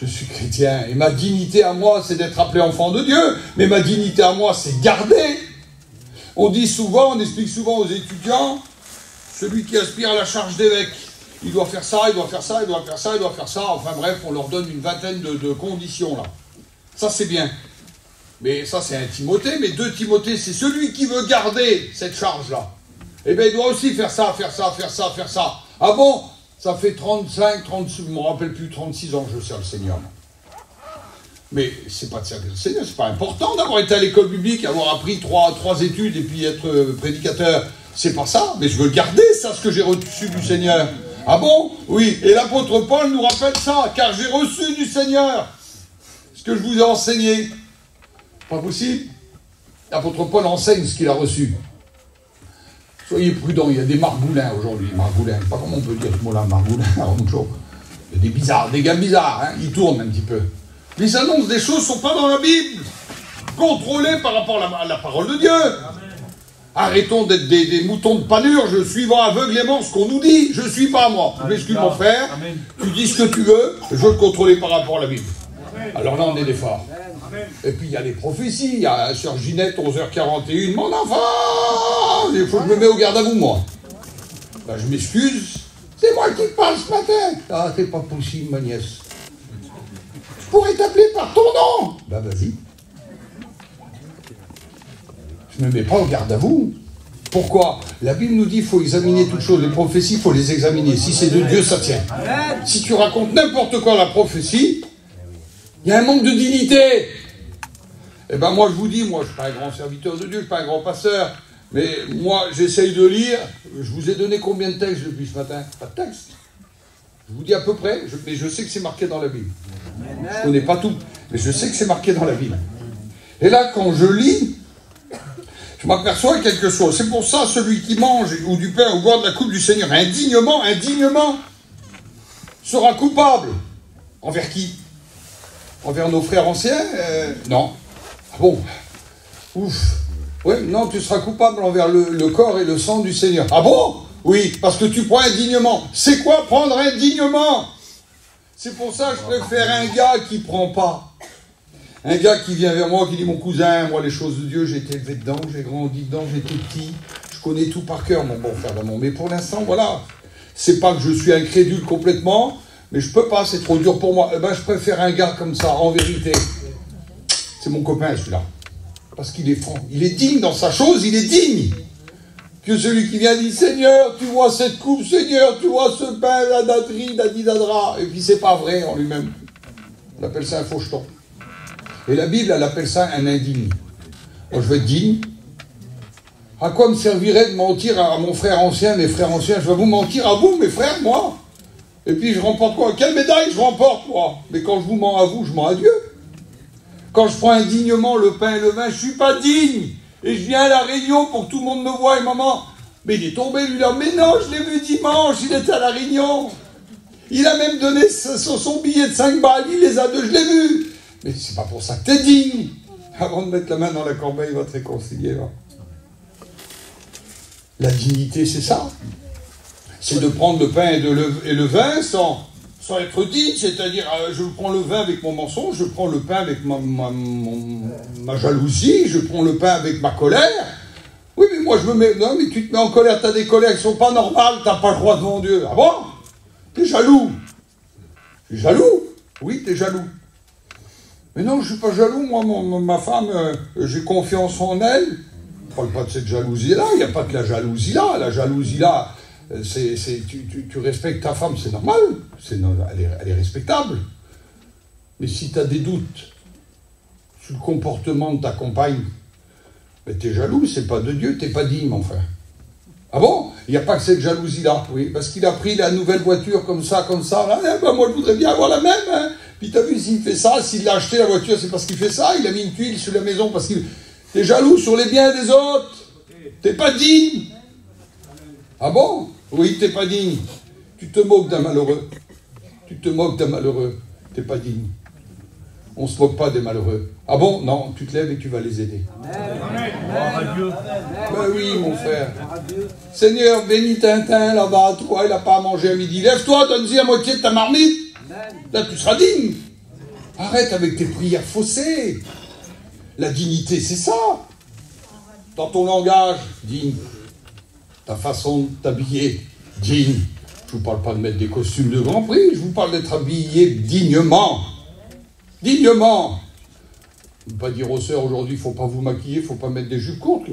Je suis chrétien, et ma dignité à moi, c'est d'être appelé enfant de Dieu, mais ma dignité à moi, c'est garder. On dit souvent, on explique souvent aux étudiants, celui qui aspire à la charge d'évêque, il doit faire ça, il doit faire ça, il doit faire ça, il doit faire ça, enfin bref, on leur donne une vingtaine de conditions là. Ça c'est bien. Mais ça c'est un Timothée, mais 2 Timothée, c'est celui qui veut garder cette charge-là. Eh bien il doit aussi faire ça, faire ça, faire ça, faire ça. Ah bon? Ça fait 35, 36, je ne me rappelle plus, 36 ans que je sers le Seigneur. Mais c'est pas de servir le Seigneur, c'est pas important d'avoir été à l'école biblique, avoir appris trois études et puis être prédicateur. C'est pas ça, mais je veux garder ça, ce que j'ai reçu du Seigneur. Ah bon? Oui, et l'apôtre Paul nous rappelle ça, car j'ai reçu du Seigneur ce que je vous ai enseigné. Pas possible? L'apôtre Paul enseigne ce qu'il a reçu. Soyez prudents, il y a des margoulins aujourd'hui. Margoulins, je ne sais pas comment on peut dire ce mot-là, margoulin. Il y a des bizarres, des gars bizarres, hein, ils tournent un petit peu. Mais ils annoncent des choses qui ne sont pas dans la Bible. Contrôlées par rapport à la parole de Dieu. Amen. Arrêtons d'être des moutons de panurge, suivant aveuglément ce qu'on nous dit. Je ne suis pas moi. Je m'excuse mon frère. Amen. Tu dis ce que tu veux, je veux le contrôler par rapport à la Bible. Amen. Alors là, on est des forts. Amen. Et puis il y a les prophéties. Il y a Sœur Ginette, 11h41. Mon enfant! Il faut que je me mette au garde à vous, moi. Ben, je m'excuse. C'est moi qui parle ce matin. Ah, c'est pas possible, ma nièce. Je pourrais t'appeler par ton nom. Ben, vas-y. Je ne me mets pas au garde à vous. Pourquoi? La Bible nous dit qu'il faut examiner toutes choses. Les prophéties, il faut les examiner. Si c'est de Dieu, ça tient. Si tu racontes n'importe quoi à la prophétie, il y a un manque de dignité. Eh bien moi je vous dis, moi je ne suis pas un grand serviteur de Dieu, je ne suis pas un grand pasteur, mais moi j'essaye de lire. Je vous ai donné combien de textes depuis ce matin? Pas de texte. Je vous dis à peu près, mais je sais que c'est marqué dans la Bible. Je ne connais pas tout, mais je sais que c'est marqué dans la Bible. Et là, quand je lis, je m'aperçois quelque chose. C'est pour ça, celui qui mange ou du pain ou boit de la coupe du Seigneur indignement, sera coupable. Envers qui? Envers nos frères anciens? Non. Ah bon? Ouf. Oui, non, tu seras coupable envers le corps et le sang du Seigneur. Ah bon? Oui, parce que tu prends indignement. C'est quoi prendre indignement? C'est pour ça que je préfère un gars qui prend pas. Un gars qui vient vers moi, qui dit, mon cousin, moi les choses de Dieu, j'ai été élevé dedans, j'ai grandi dedans, j'étais petit, je connais tout par cœur, mon bon frère d'amour. Mais pour l'instant, voilà, c'est pas que je suis incrédule complètement, mais je peux pas, c'est trop dur pour moi. Eh ben, je préfère un gars comme ça, en vérité. C'est mon copain, celui-là. Parce qu'il est franc, il est digne dans sa chose, il est digne. Que celui qui vient dit, Seigneur, tu vois cette coupe, Seigneur, tu vois ce pain, la daterie, la didadra. Et puis c'est pas vrai en lui-même. On appelle ça un faucheton. Et la Bible, elle appelle ça un indigne. Moi, je veux être digne. À quoi me servirait de mentir à mon frère ancien, mes frères anciens? Je vais vous mentir à vous, mes frères, moi. Et puis je remporte quoi? Quelle médaille je remporte, moi? Mais quand je vous mens à vous, je mens à Dieu. Quand je prends indignement le pain et le vin, je suis pas digne. Et je viens à la réunion pour que tout le monde me voie et maman. Mais il est tombé, lui-là. Mais non, je l'ai vu dimanche, il était à la réunion. Il a même donné son billet de 5 balles, il les a deux, je l'ai vu. Mais c'est pas pour ça que t'es digne. Avant de mettre la main dans la corbeille, il va te réconcilier, là. La dignité, c'est ça. C'est de prendre le pain et le vin sans être digne. C'est-à-dire, je prends le vin avec mon mensonge, je prends le pain avec ma jalousie, je prends le pain avec ma colère. Oui, mais moi, je me mets... Non, mais tu te mets en colère, t'as des colères qui sont pas normales, t'as pas le droit devant Dieu. Ah bon? T'es jaloux. T'es jaloux? Oui, t'es jaloux. Mais non, je suis pas jaloux, moi, ma femme, j'ai confiance en elle. Je parle pas de cette jalousie-là, il n'y a pas que la jalousie-là. La jalousie-là, tu respectes ta femme, c'est normal, elle est respectable. Mais si tu as des doutes sur le comportement de ta compagne, mais tu es jaloux, c'est pas de Dieu, tu n'es pas digne, mon frère. Ah bon? Il n'y a pas que cette jalousie-là, oui, parce qu'il a pris la nouvelle voiture comme ça, là, eh ben, moi je voudrais bien avoir la même, hein. Puis t'as vu, s'il fait ça, s'il a acheté la voiture, c'est parce qu'il fait ça, il a mis une tuile sur la maison parce qu'il... T'es jaloux sur les biens des autres. T'es pas digne. Ah bon? Oui, t'es pas digne. Tu te moques d'un malheureux. Tu te moques d'un malheureux. T'es pas digne. On se moque pas des malheureux. Ah bon? Non, tu te lèves et tu vas les aider. Ben oui, mon frère. Seigneur, bénis Tintin là-bas, toi, il n'a pas à manger à midi. Lève-toi, donne-y la moitié de ta marmite. Là, tu seras digne. Arrête avec tes prières faussées. La dignité, c'est ça. Dans ton langage, digne. Ta façon de t'habiller, digne. Je ne vous parle pas de mettre des costumes de Grand Prix, je vous parle d'être habillé dignement. Dignement. Je ne veux pas dire aux sœurs, aujourd'hui, il ne faut pas vous maquiller, il ne faut pas mettre des jupes courtes.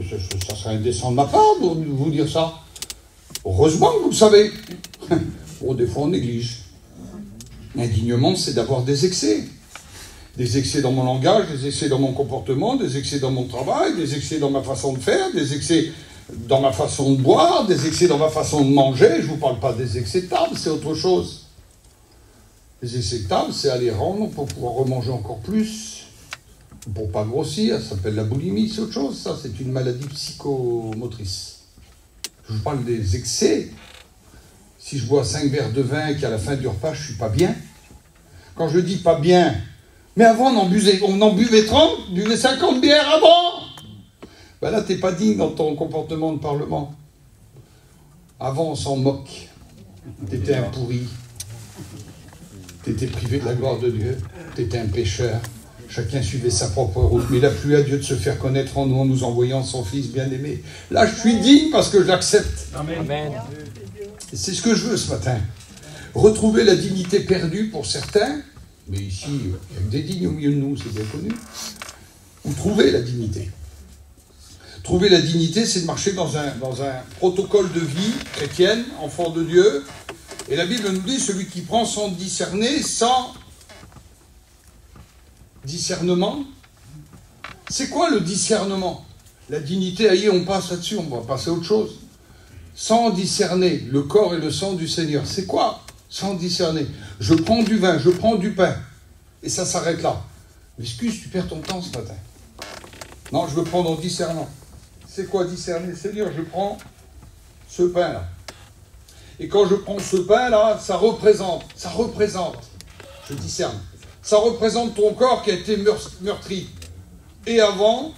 Ça serait indécent de ma part de vous dire ça. Heureusement que vous le savez. Bon, des fois, on néglige. Indignement, c'est d'avoir des excès. Des excès dans mon langage, des excès dans mon comportement, des excès dans mon travail, des excès dans ma façon de faire, des excès dans ma façon de boire, des excès dans ma façon de manger. Je ne vous parle pas des excès de table, c'est autre chose. Les excès de table, c'est aller rendre pour pouvoir remanger encore plus, pour pas grossir. Ça s'appelle la boulimie, c'est autre chose. Ça, c'est une maladie psychomotrice. Je vous parle des excès. Si je bois 5 verres de vin et qu'à la fin du repas, je ne suis pas bien. Quand je dis pas bien, mais avant, on en buvait 30, buvait 50 bières avant. Ben là, tu n'es pas digne dans ton comportement de parlement. Avant, on s'en moque. Tu étais un pourri. Tu étais privé de la gloire de Dieu. Tu étais un pécheur. Chacun suivait sa propre route. Mais il a plu à Dieu de se faire connaître en nous envoyant son Fils bien-aimé. Là, je suis digne parce que je l'accepte. Amen. Et c'est ce que je veux ce matin. Retrouver la dignité perdue pour certains. Mais ici, il y a des dignes au milieu de nous, c'est bien connu. Ou trouver la dignité. Trouver la dignité, c'est de marcher dans un protocole de vie chrétienne, enfant de Dieu. Et la Bible nous dit, celui qui prend sans discerner, sans discernement, C'est quoi le discernement? La dignité, aïe, on passe là-dessus, on va passer à autre chose. Sans discerner le corps et le sang du Seigneur. C'est quoi? Sans discerner. Je prends du vin, je prends du pain. Et ça s'arrête là. Excuse, tu perds ton temps ce matin. Non, je veux prendre en discernant. C'est quoi discerner? Seigneur, je prends ce pain-là. Et quand je prends ce pain-là, ça représente, je discerne, ça représente ton corps qui a été meurtri. Et avant,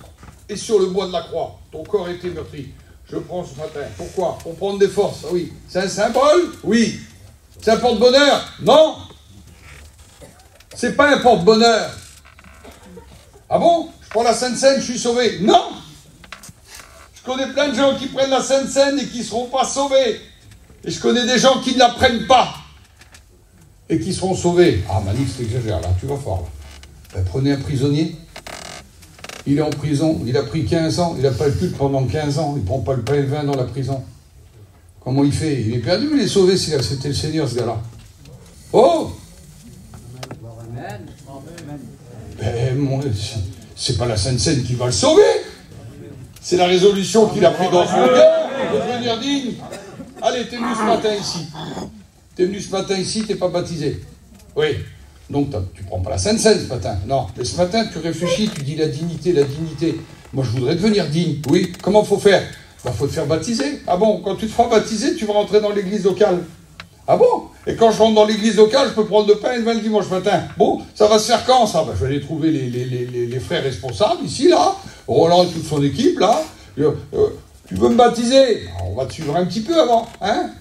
et sur le bois de la croix, ton corps a été meurtri. Je prends ce matin. Pourquoi? Pour prendre des forces. Ah oui. C'est un symbole? Oui. C'est un porte-bonheur? Non. C'est pas un porte-bonheur. Ah bon? Je prends la Sainte Seine, je suis sauvé? Non. Je connais plein de gens qui prennent la Sainte Seine et qui ne seront pas sauvés. Et je connais des gens qui ne la prennent pas et qui seront sauvés. Ah, Manif, c'est exagère, là, tu vas fort. Là. Ben, prenez un prisonnier. Il est en prison, il a pris 15 ans, il n'a pas le culte pendant 15 ans, il ne prend pas le pain et le vin dans la prison. Comment il fait? Il est perdu, il est sauvé s'il a accepté le Seigneur, ce gars-là. Oh! Ben, c'est pas la Sainte Seine qui va le sauver. C'est la résolution qu'il a prise dans son cœur de devenir digne. Allez, t'es venu ce matin ici. T'es venu ce matin ici, t'es pas baptisé. Oui. Donc, tu prends pas la Sainte Seine ce matin. Non. Mais ce matin, tu réfléchis, tu dis la dignité, la dignité. Moi, je voudrais devenir digne. Oui. Comment faut faire? Ben, faut te faire baptiser. Ah bon? Quand tu te feras baptiser, tu vas rentrer dans l'église locale. Ah bon? Et quand je rentre dans l'église locale, je peux prendre le pain et le vin le dimanche matin. Bon, ça va se faire quand, ça? Ben, je vais aller trouver les frères responsables, ici, là. Roland et toute son équipe, là. Tu veux me baptiser? On va te suivre un petit peu avant, hein?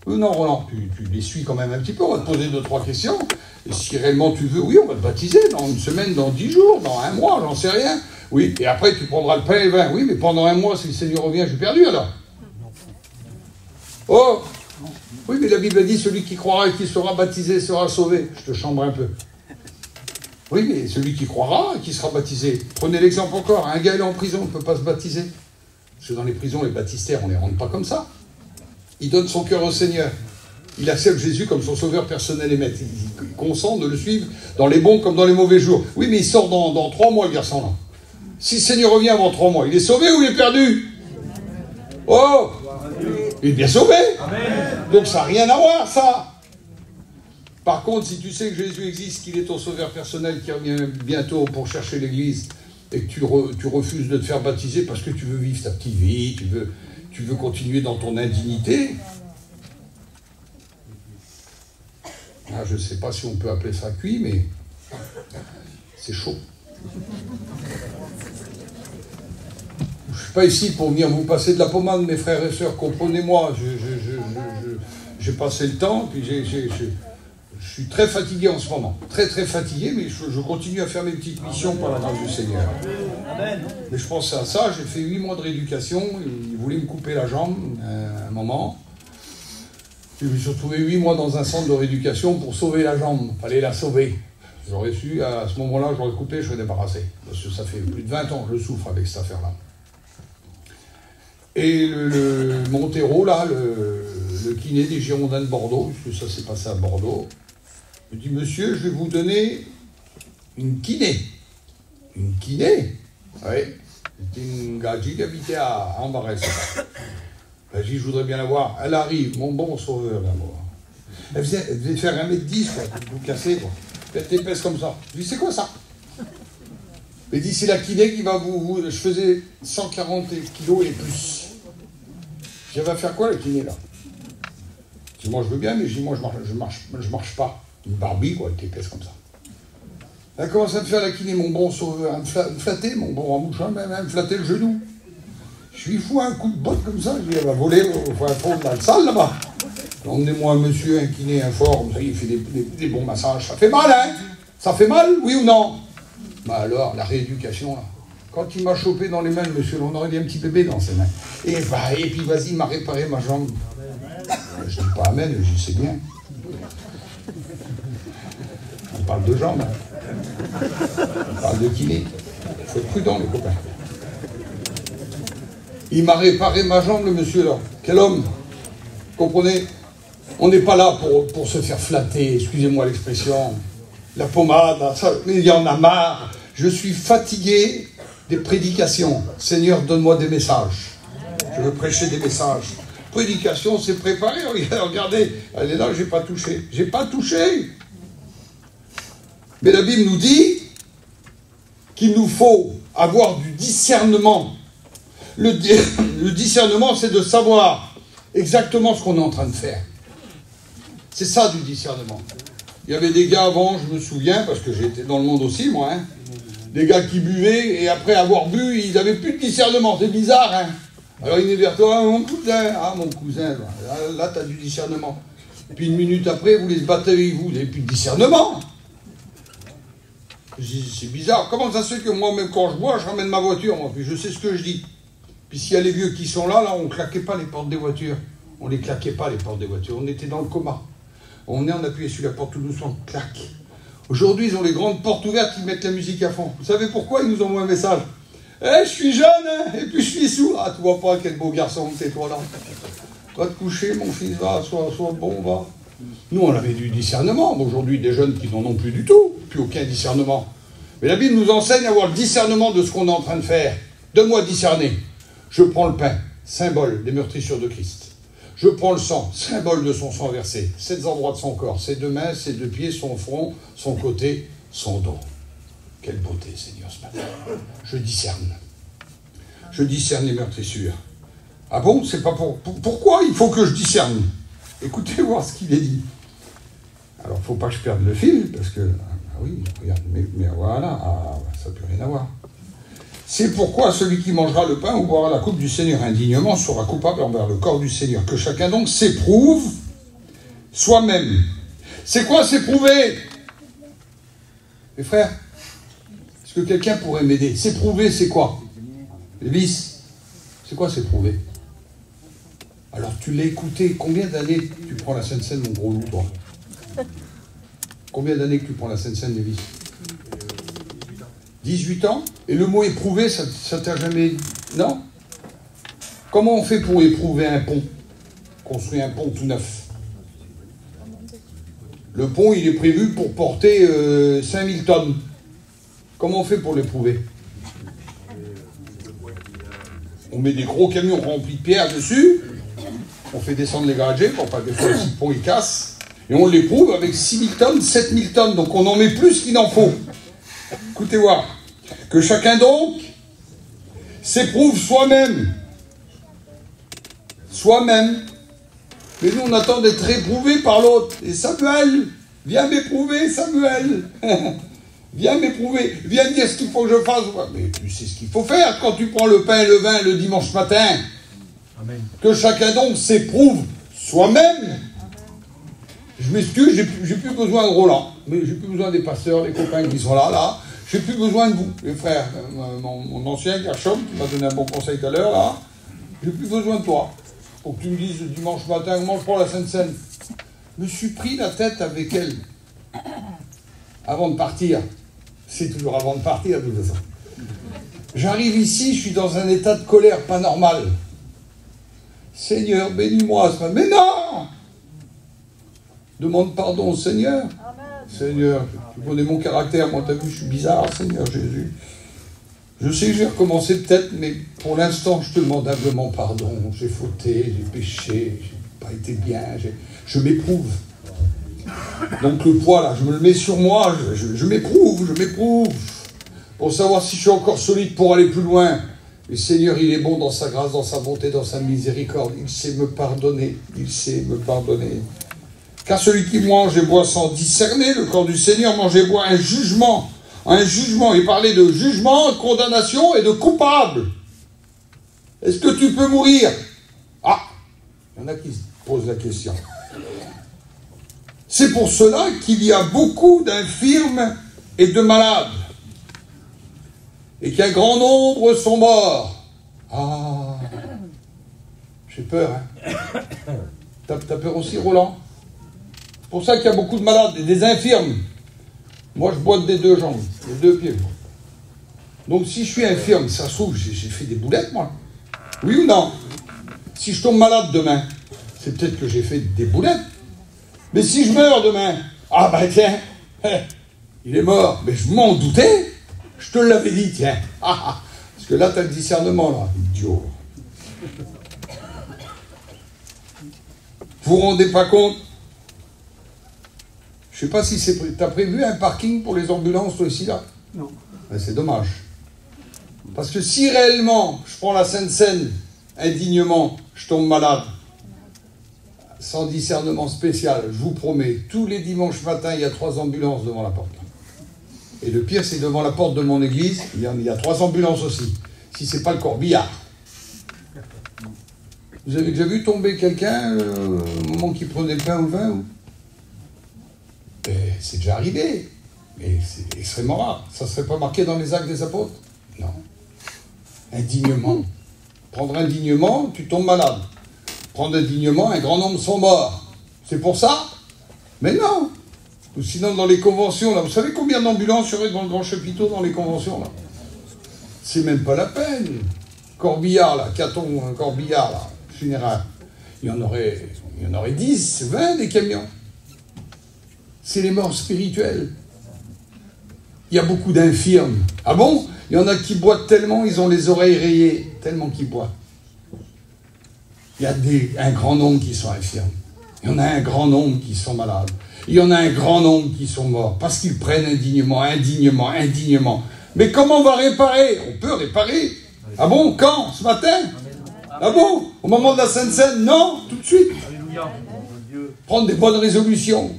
Non, Roland, tu les suis quand même un petit peu. On va te poser 2-3 questions. Et si réellement tu veux, oui, on va te baptiser dans une semaine, dans 10 jours, dans 1 mois, j'en sais rien. Oui, et après, tu prendras le pain et le vin. Oui, mais pendant 1 mois, si le Seigneur revient, j'ai perdu, alors. Oh! Oui, mais la Bible dit, celui qui croira et qui sera baptisé sera sauvé. Je te chambre un peu. Oui, mais celui qui croira et qui sera baptisé. Prenez l'exemple encore. Un gars, il est en prison, il ne peut pas se baptiser. Parce que dans les prisons, les baptistères, on ne les rentre pas comme ça. Il donne son cœur au Seigneur. Il accepte Jésus comme son sauveur personnel et maître. Il consent de le suivre dans les bons comme dans les mauvais jours. Oui, mais il sort dans 3 mois, le garçon-là. Si le Seigneur revient avant 3 mois, il est sauvé ou il est perdu? Oh! Il est bien sauvé. Amen. Donc ça n'a rien à voir, ça. Par contre, si tu sais que Jésus existe, qu'il est ton sauveur personnel qui revient bientôt pour chercher l'église, et que tu refuses de te faire baptiser parce que tu veux vivre ta petite vie, tu veux continuer dans ton indignité, ah, je ne sais pas si on peut appeler ça cuit, mais c'est chaud. Je ne suis pas ici pour venir vous passer de la pommade, mes frères et sœurs, comprenez-moi, j'ai passé le temps, puis je suis très fatigué en ce moment, très très fatigué, mais je continue à faire mes petites missions par la grâce du Seigneur. Amen. Mais je pense à ça, j'ai fait 8 mois de rééducation, ils voulaient me couper la jambe à un moment. Je me suis retrouvé 8 mois dans un centre de rééducation pour sauver la jambe, il fallait la sauver. J'aurais su, à ce moment-là, j'aurais coupé, je serais débarrassé. Parce que ça fait plus de 20 ans que je souffre avec cette affaire-là. Et le Montero, là, le kiné des Girondins de Bordeaux, puisque ça s'est passé à Bordeaux, me dit, monsieur, je vais vous donner une kiné. Une kiné? Oui. C'était une gadji qui habitait à Ambarès. Ben, j'ai dit, je voudrais bien la voir. Elle arrive, mon bon sauveur, là, moi. Elle devait faire 1m10, quoi, vous casser, quoi. Elle était épaisse comme ça. Je dis, c'est quoi ça? Elle dit, c'est la kiné qui va vous... Je faisais 140 kilos et plus. Je dis, elle va faire quoi, la kiné, là? Je dis, moi, je veux bien, mais je dis, moi, je marche pas. Une Barbie, quoi, elle était épaisse comme ça. Elle commence à me faire la kiné, mon bon sauveur, à me flatter, mon bon remouchant, même à me flatter le genou. Je lui fous un coup de botte comme ça, je dis, elle va voler au fond de la salle, là-bas. Emmenez-moi un monsieur, un kiné informe, il fait des bons massages. Ça fait mal, hein? Ça fait mal, oui ou non? Bah alors, la rééducation, là. Quand il m'a chopé dans les mains, le monsieur, on aurait dit un petit bébé dans ses mains. Et puis, vas-y, il m'a réparé ma jambe. Je dis pas amen, je dis, c'est bien. On parle de jambes. On parle de kiné. Il faut être prudent, les copains. Il m'a réparé ma jambe, le monsieur, là. Quel homme! Comprenez? On n'est pas là pour se faire flatter, excusez-moi l'expression. La pommade, ça, mais il y en a marre. Je suis fatigué des prédications. Seigneur, donne-moi des messages. Je veux prêcher des messages. Prédication, c'est préparé. Regardez, elle est là, j'ai pas touché. J'ai pas touché. Mais la Bible nous dit qu'il nous faut avoir du discernement. Le discernement, c'est de savoir exactement ce qu'on est en train de faire. C'est ça du discernement. Il y avait des gars avant, je me souviens, parce que j'étais dans le monde aussi, moi, hein, des gars qui buvaient, et après avoir bu, ils n'avaient plus de discernement. C'est bizarre, hein. Alors il est vers toi, mon cousin, là tu as du discernement. Puis une minute après, vous les battez avec vous n'avez plus de discernement. C'est bizarre. Comment ça se fait que moi, même quand je bois, je ramène ma voiture, moi, puis je sais ce que je dis. Puis s'il y a les vieux qui sont là, on ne claquait pas les portes des voitures. On ne les claquait pas, les portes des voitures. On était dans le coma. On appuyait sur la porte tout doucement, clac. Aujourd'hui, ils ont les grandes portes ouvertes, ils mettent la musique à fond. Vous savez pourquoi ils nous envoient un message? Je suis jeune, hein, et puis je suis sourd. Ah, tu vois pas quel beau garçon, tais-toi là. Va te coucher, mon fils, va, sois bon, va. Nous, on avait du discernement. Aujourd'hui, des jeunes qui n'en ont plus du tout, plus aucun discernement. Mais la Bible nous enseigne à avoir le discernement de ce qu'on est en train de faire. Donne-moi discerner. Je prends le pain, symbole des meurtrissures de Christ. Je prends le sang, symbole de son sang versé. 7 endroits de son corps, ses 2 mains, ses 2 pieds, son front, son côté, son dos. Quelle beauté, Seigneur, ce matin. Je discerne. Je discerne les meurtrissures. Ah bon, c'est pas pourquoi il faut que je discerne? Écoutez voir ce qu'il est dit. Alors, il ne faut pas que je perde le fil, parce que... Ah oui, regarde, mais voilà, ça n'a plus rien à voir. C'est pourquoi celui qui mangera le pain ou boira la coupe du Seigneur indignement sera coupable envers le corps du Seigneur. Que chacun donc s'éprouve soi-même. C'est quoi s'éprouver? Mes frères, est-ce que quelqu'un pourrait m'aider? S'éprouver, c'est quoi? Les vices. C'est quoi s'éprouver? Alors tu l'as écouté. Combien d'années tu prends la Sainte-Seine, mon gros loup, toi? Combien d'années que tu prends la Sainte-Seine, Lévis? 18 ans? Et le mot éprouver, ça t'a jamais... Non? Comment on fait pour éprouver un pont? Construire un pont tout neuf. Le pont, il est prévu pour porter 5000 tonnes. Comment on fait pour l'éprouver? On met des gros camions remplis de pierres dessus, on fait descendre les gradés pour pas que des fois le pont il casse, et on l'éprouve avec 6000 tonnes, 7000 tonnes, donc on en met plus qu'il n'en faut. Écoutez voir, que chacun donc s'éprouve soi-même. Soi-même. Mais nous on attend d'être éprouvé par l'autre. Et Samuel, viens m'éprouver, Samuel. Viens m'éprouver, viens me dire ce qu'il faut que je fasse. Mais tu sais ce qu'il faut faire quand tu prends le pain et le vin le dimanche matin. Amen. Que chacun donc s'éprouve soi-même. Je m'excuse, j'ai plus besoin de Roland, mais j'ai plus besoin des pasteurs, les copains qui sont là. J'ai plus besoin de vous, les frères. Mon ancien Gershom, qui m'a donné un bon conseil tout à l'heure, là. J'ai plus besoin de toi. Pour que tu me dises le dimanche matin, comment je prends la Sainte-Seine. Je me suis pris la tête avec elle. Avant de partir. C'est toujours avant de partir, de toute façon. J'arrive ici, je suis dans un état de colère pas normal. Seigneur, bénis-moi. Mais non! Demande pardon au Seigneur. Amen. Seigneur, tu connais mon caractère, moi t'as vu, je suis bizarre, Seigneur Jésus. Je sais que je vais recommencer peut-être, mais pour l'instant, je te demande humblement pardon. J'ai fauté, j'ai péché, j'ai pas été bien, je m'éprouve. Donc le poids là, je me le mets sur moi, je m'éprouve, pour savoir si je suis encore solide pour aller plus loin. Le Seigneur, il est bon dans sa grâce, dans sa bonté, dans sa miséricorde. Il sait me pardonner, Car celui qui mange et boit sans discerner le corps du Seigneur mange et boit un jugement. Il parlait de jugement, de condamnation et de coupable. Est-ce que tu peux mourir? Ah, il y en a qui se posent la question. C'est pour cela qu'il y a beaucoup d'infirmes et de malades. Et qu'un grand nombre sont morts. Ah, j'ai peur, hein. T'as peur aussi, Roland? C'est pour ça qu'il y a beaucoup de malades et des infirmes. Moi, je boite des 2 jambes, des 2 pieds. Donc, si je suis infirme, ça se trouve, j'ai fait des boulettes, moi. Oui ou non? Si je tombe malade demain, c'est peut-être que j'ai fait des boulettes. Mais si je meurs demain, ah ben tiens, il est mort. Mais je m'en doutais. Je te l'avais dit, tiens. Parce que là, tu as le discernement, là. Idiot. Vous vous rendez pas compte? Je sais pas si c'est... T'as prévu un parking pour les ambulances, toi, ici, là? Non. Ben, c'est dommage. Parce que si réellement, je prends la Sainte Seine, indignement, je tombe malade, sans discernement spécial, je vous promets, tous les dimanches matins, il y a 3 ambulances devant la porte. Et le pire, c'est devant la porte de mon église, il y a 3 ambulances aussi. Si c'est pas le corbillard. Vous avez déjà vu tomber quelqu'un au moment qu'il prenait le pain ou le vin c'est déjà arrivé. Mais c'est extrêmement rare. Ça ne serait pas marqué dans les actes des apôtres? Non. Indignement. Prendre indignement, tu tombes malade. Prendre indignement, un grand nombre sont morts. C'est pour ça? Mais non. Ou sinon, dans les conventions, là, vous savez combien d'ambulances il y aurait dans le grand chapiteau dans les conventions, là? C'est même pas la peine. Corbillard, là, Caton, Corbillard, là, funéraire. Il y en aurait 10, 20 des camions. C'est les morts spirituelles. Il y a beaucoup d'infirmes. Ah bon? Il y en a qui boitent tellement, ils ont les oreilles rayées, tellement qu'ils boitent. Il y a un grand nombre qui sont infirmes. Il y en a un grand nombre qui sont malades. Il y en a un grand nombre qui sont morts, parce qu'ils prennent indignement. Mais comment on va réparer? On peut réparer. Ah bon? Quand? Ce matin? Ah bon? Au moment de la Sainte Seine? Non, tout de suite. Prendre des bonnes résolutions.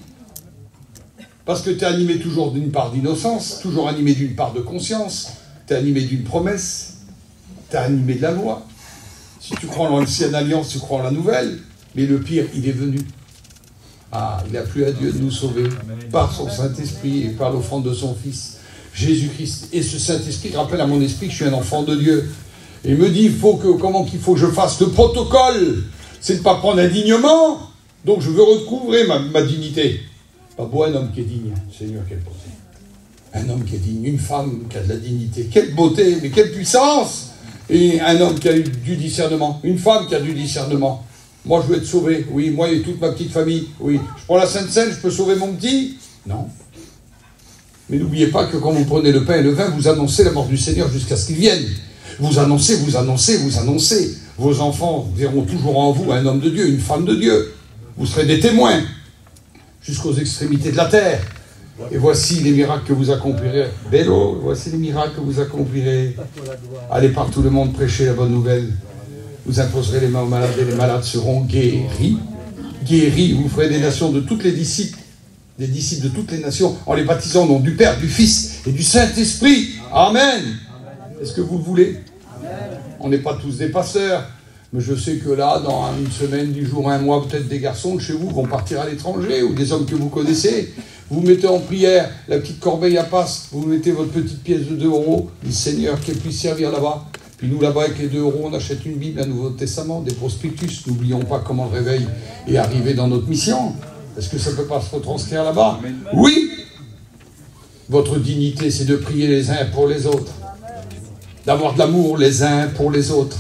Parce que tu es animé toujours d'une part d'innocence, toujours animé d'une part de conscience, tu es animé d'une promesse, tu es animé de la loi. Si tu crois en l'ancienne alliance, tu crois en la nouvelle, mais le pire, il est venu. Ah, il a plu à Dieu de nous sauver par son Saint-Esprit et par l'offrande de son Fils, Jésus-Christ. Et ce Saint-Esprit rappelle à mon esprit que je suis un enfant de Dieu. Et il me dit, comment qu'il faut que je fasse le protocole? C'est de ne pas prendre indignement. Donc je veux recouvrer ma dignité. Pas beau un homme qui est digne, Seigneur, quelle beauté. Un homme qui est digne, une femme qui a de la dignité. Quelle beauté, mais quelle puissance! Et un homme qui a eu du discernement, une femme qui a du discernement. Moi, je veux être sauvé, oui, moi et toute ma petite famille, oui. Je prends la Sainte Seine, je peux sauver mon petit? Non. Mais n'oubliez pas que quand vous prenez le pain et le vin, vous annoncez la mort du Seigneur jusqu'à ce qu'il vienne. Vous annoncez. Vos enfants verront toujours en vous un homme de Dieu, une femme de Dieu. Vous serez des témoins jusqu'aux extrémités de la terre. Et voici les miracles que vous accomplirez. Bello, voici les miracles que vous accomplirez. Allez par tout le monde prêcher la bonne nouvelle. Vous imposerez les mains aux malades et les malades seront guéris. Guéris, vous ferez des nations de toutes les disciples, des disciples de toutes les nations, en les baptisant au nom du Père, du Fils et du Saint-Esprit. Amen. Est-ce que vous le voulez? On n'est pas tous des pasteurs. Mais je sais que là, dans une semaine, 10 jours, un mois, peut-être des garçons de chez vous vont partir à l'étranger, ou des hommes que vous connaissez. Vous mettez en prière la petite corbeille à passe, vous mettez votre petite pièce de 2 €, dit Seigneur, qu'elle puisse servir là-bas. Puis nous, là-bas, avec les 2 €, on achète une Bible, un Nouveau Testament, des prospectus. N'oublions pas comment le réveil est arrivé dans notre mission. Est-ce que ça ne peut pas se retranscrire là-bas? Oui. Votre dignité, c'est de prier les uns pour les autres. D'avoir de l'amour les uns pour les autres.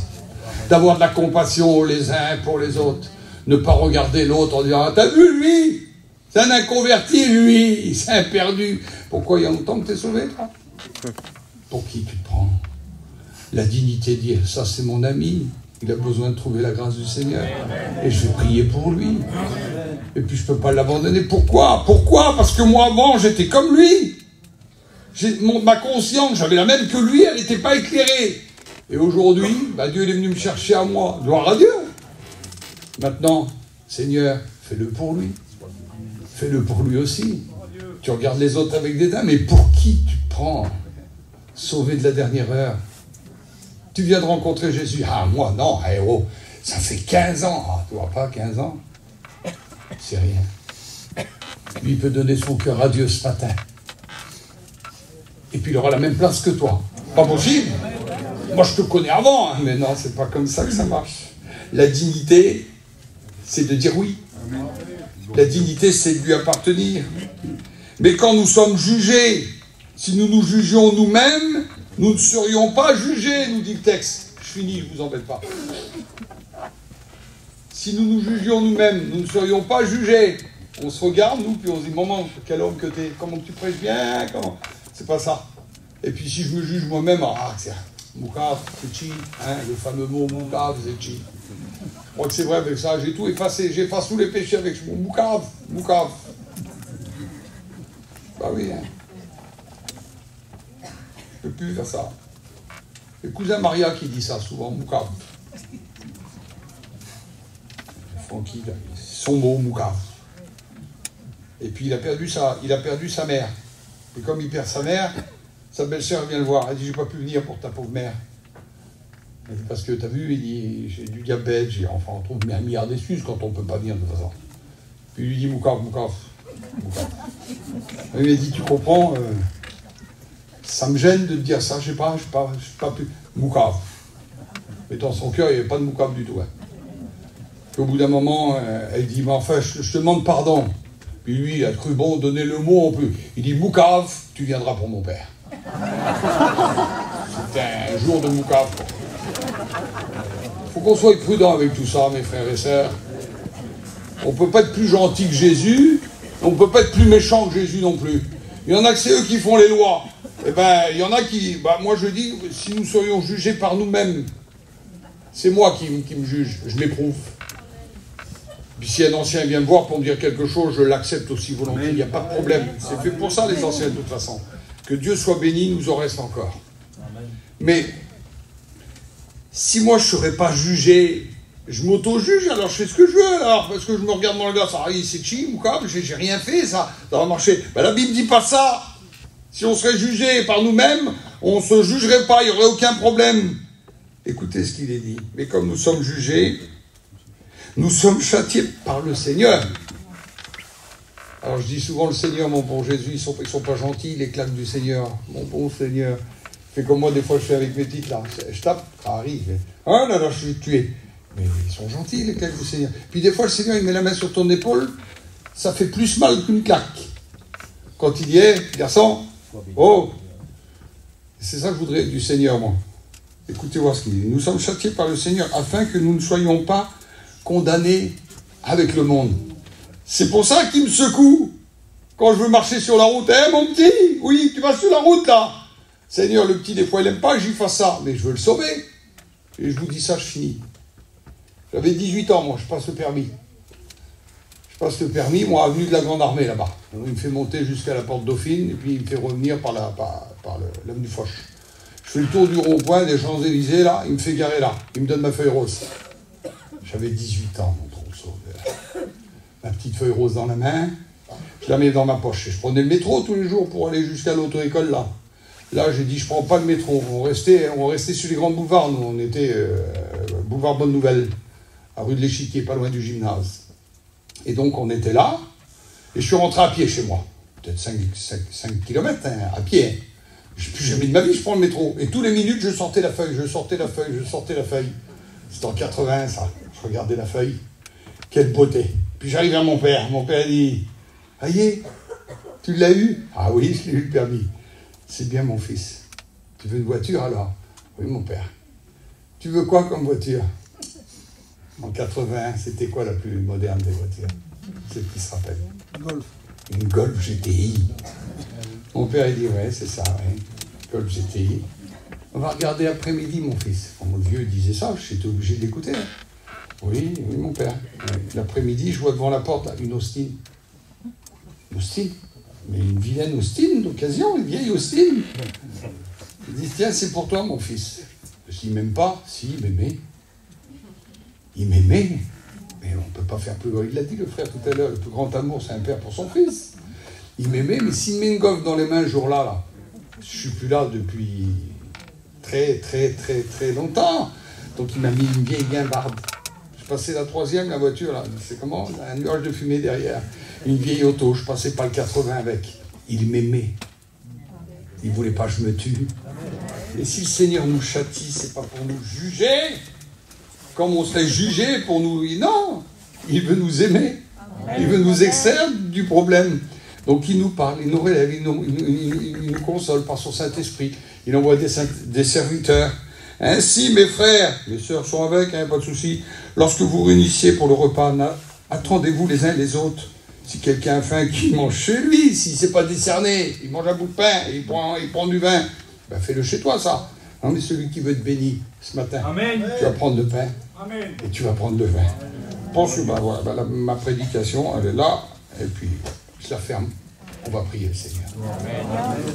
D'avoir de la compassion les uns pour les autres. Ne pas regarder l'autre en disant « Ah, t'as vu, lui? C'est un inconverti, lui. C'est un perdu. Pourquoi il y a longtemps que t'es sauvé, toi? Pour qui tu te prends? La dignité de dire « Ça, c'est mon ami. Il a besoin de trouver la grâce du Seigneur. Et je vais prier pour lui. Et puis, je ne peux pas l'abandonner. Pourquoi? Parce que moi, avant, j'étais comme lui. Ma conscience, j'avais la même que lui. Elle n'était pas éclairée. Et aujourd'hui, Dieu il est venu me chercher à moi. Gloire à Dieu. Maintenant, Seigneur, fais-le pour lui. Fais-le pour lui aussi. Tu regardes les autres avec dédain, mais pour qui tu te prends? Sauvé de la dernière heure. Tu viens de rencontrer Jésus. Ah, moi, non, héros. Ça fait 15 ans. Ah, tu vois pas, 15 ans? C'est rien. Lui, il peut donner son cœur à Dieu ce matin. Et puis, il aura la même place que toi. Pas possible. Moi, je te connais avant, hein, mais non, c'est pas comme ça que ça marche. La dignité, c'est de dire oui. La dignité, c'est de lui appartenir. Mais quand nous sommes jugés, si nous nous jugions nous-mêmes, nous ne serions pas jugés, nous dit le texte. Je finis, je ne vous embête pas. Si nous nous jugions nous-mêmes, nous ne serions pas jugés. On se regarde, nous, puis on se dit, maman, quel homme que t'es, comment tu prêches bien, comment... C'est pas ça. Et puis si je me juge moi-même, Moukav, c'est chi, hein, le fameux mot Moukav, c'est chi. Je crois que c'est vrai avec ça, j'ai tout effacé, j'efface tous les péchés avec ce mot Moukav, Moukav. Bah oui, hein. Je ne peux plus faire ça. Le cousin Maria qui dit ça souvent, Moukav. Francky, son mot Moukav. Et puis il a perdu sa mère. Et comme il perd sa mère, sa belle-sœur vient le voir. Elle dit, j'ai pas pu venir pour ta pauvre mère. Elle dit, parce que t'as vu, il dit, j'ai du diabète, enfin on trouve un milliard d'excuses quand on peut pas venir de toute façon. Puis il lui dit, Moukav, Moukav. Il m'a dit, tu comprends, ça me gêne de te dire ça, je sais pas pu. Moukav. Mais dans son cœur, il n'y avait pas de Moukav du tout. Hein. Puis au bout d'un moment, elle dit, mais enfin, je te demande pardon. Puis lui, il a cru bon donner le mot en plus. Il dit, Moukav, tu viendras pour mon père. C'était un jour de Moukav. Il faut qu'on soit prudent avec tout ça, mes frères et sœurs. On ne peut pas être plus gentil que Jésus, on ne peut pas être plus méchant que Jésus non plus. Il y en a que c'est eux qui font les lois. Eh bien, il y en a qui... moi, je dis, si nous serions jugés par nous-mêmes, c'est moi qui me juge, je l'éprouve. Puis si un ancien vient me voir pour me dire quelque chose, je l'accepte aussi volontiers, il n'y a pas de problème. C'est fait pour ça, les anciens, de toute façon. Que Dieu soit béni, nous en reste encore. Mais, si moi, je ne serais pas jugé, je m'auto-juge, alors je fais ce que je veux, alors, parce que je me regarde dans le gars, ça arrive, c'est chi, ou quoi, j'ai rien fait, ça va marcher. Ben, la Bible ne dit pas ça. Si on serait jugé par nous-mêmes, on ne se jugerait pas, il n'y aurait aucun problème. Écoutez ce qu'il est dit. Mais comme nous sommes jugés, nous sommes châtiés par le Seigneur. Alors je dis souvent le Seigneur, mon bon Jésus, ils sont pas gentils, les claques du Seigneur. Mon bon Seigneur. Fais comme moi, des fois je fais avec mes titres là. Je tape, ça arrive. Ah là là, je suis tué. Mais ils sont gentils, les claques du Seigneur. Puis des fois le Seigneur, il met la main sur ton épaule, ça fait plus mal qu'une claque. Quand il dit, hey, garçon, oh, c'est ça que je voudrais du Seigneur, moi. Écoutez voir ce qu'il dit. Nous sommes châtiés par le Seigneur afin que nous ne soyons pas condamnés avec le monde. C'est pour ça qu'il me secoue quand je veux marcher sur la route. Eh mon petit, oui, tu vas sur la route là. Seigneur, le petit, des fois, il n'aime pas que j'y fasse ça, mais je veux le sauver. Et je vous dis ça, je finis. J'avais 18 ans, moi, je passe le permis. Je passe le permis, moi, avenue de la Grande Armée, là-bas. Il me fait monter jusqu'à la porte Dauphine, et puis il me fait revenir par l'avenue Foch. Je fais le tour du rond-point des Champs-Élysées, là, il me fait garer là. Il me donne ma feuille rose. J'avais 18 ans, mon tronçon. Ma petite feuille rose dans la main, je la mets dans ma poche. Et je prenais le métro tous les jours pour aller jusqu'à l'auto-école, là. Là, j'ai dit, je prends pas le métro. On restait sur les grands boulevards, nous. On était boulevard Bonne Nouvelle, à rue de l'Échiquier, pas loin du gymnase. Et donc, on était là, et je suis rentré à pied chez moi. Peut-être 5 km, hein, à pied. Plus jamais de ma vie, je prends le métro. Et tous les minutes, je sortais la feuille. C'était en 80, ça. Je regardais la feuille. Quelle beauté. Puis j'arrive à mon père. Mon père dit, « Aïe, tu l'as eu ?»« Ah oui, je l'ai eu le permis. »« C'est bien, mon fils. Tu veux une voiture, alors ?»« Oui, mon père. »« Tu veux quoi comme voiture ?» En 80, c'était quoi la plus moderne des voitures? C'est qui se rappelle? Golf. Une Golf GTI. Mon père, il dit, ouais, c'est ça, ouais. Golf GTI. On va regarder après-midi, mon fils. Quand mon vieux disait ça, j'étais obligé d'écouter. Oui, mon père. L'après-midi, je vois devant la porte, là, une Austin. Une Austin. Mais une vilaine Austin d'occasion, une vieille Austin. Il dit, tiens, c'est pour toi, mon fils. Je dis, m'aime pas? Si, il m'aimait. Il m'aimait. Mais on ne peut pas faire plus grand. Il l'a dit, le frère, tout à l'heure, le plus grand amour, c'est un père pour son fils. Il m'aimait, mais s'il me met une Golf dans les mains ce jour-là, là, je suis plus là depuis très longtemps. Donc il m'a mis une vieille guimbarde. Je passais la 3e, la voiture, là, c'est comment? Un nuage de fumée derrière. Une vieille auto, je passais pas le 80 avec. Il m'aimait. Il voulait pas que je me tue. Et si le Seigneur nous châtie, c'est pas pour nous juger, comme on serait jugé pour nous... Non, il veut nous aimer. Il veut nous extraire du problème. Donc il nous parle, il nous relève, il nous console par son Saint-Esprit. Il envoie des serviteurs. Ainsi, mes frères, mes sœurs sont avec, hein, pas de souci. Lorsque vous réunissez pour le repas, attendez-vous les uns les autres. Si quelqu'un a faim, qu'il mange chez lui. S'il ne s'est pas décerné, il mange un bout de pain, il prend du vin. Ben fais-le chez toi, ça. Non, mais celui qui veut être béni ce matin, Amen. tu vas prendre le pain Amen. et tu vas prendre le vin. Pense que voilà, ma prédication, elle est là, et puis je la ferme. On va prier le Seigneur.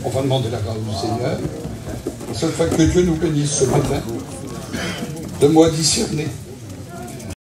On va demander la grâce du Seigneur. La seule fois que Dieu nous bénisse ce matin, de moi discerner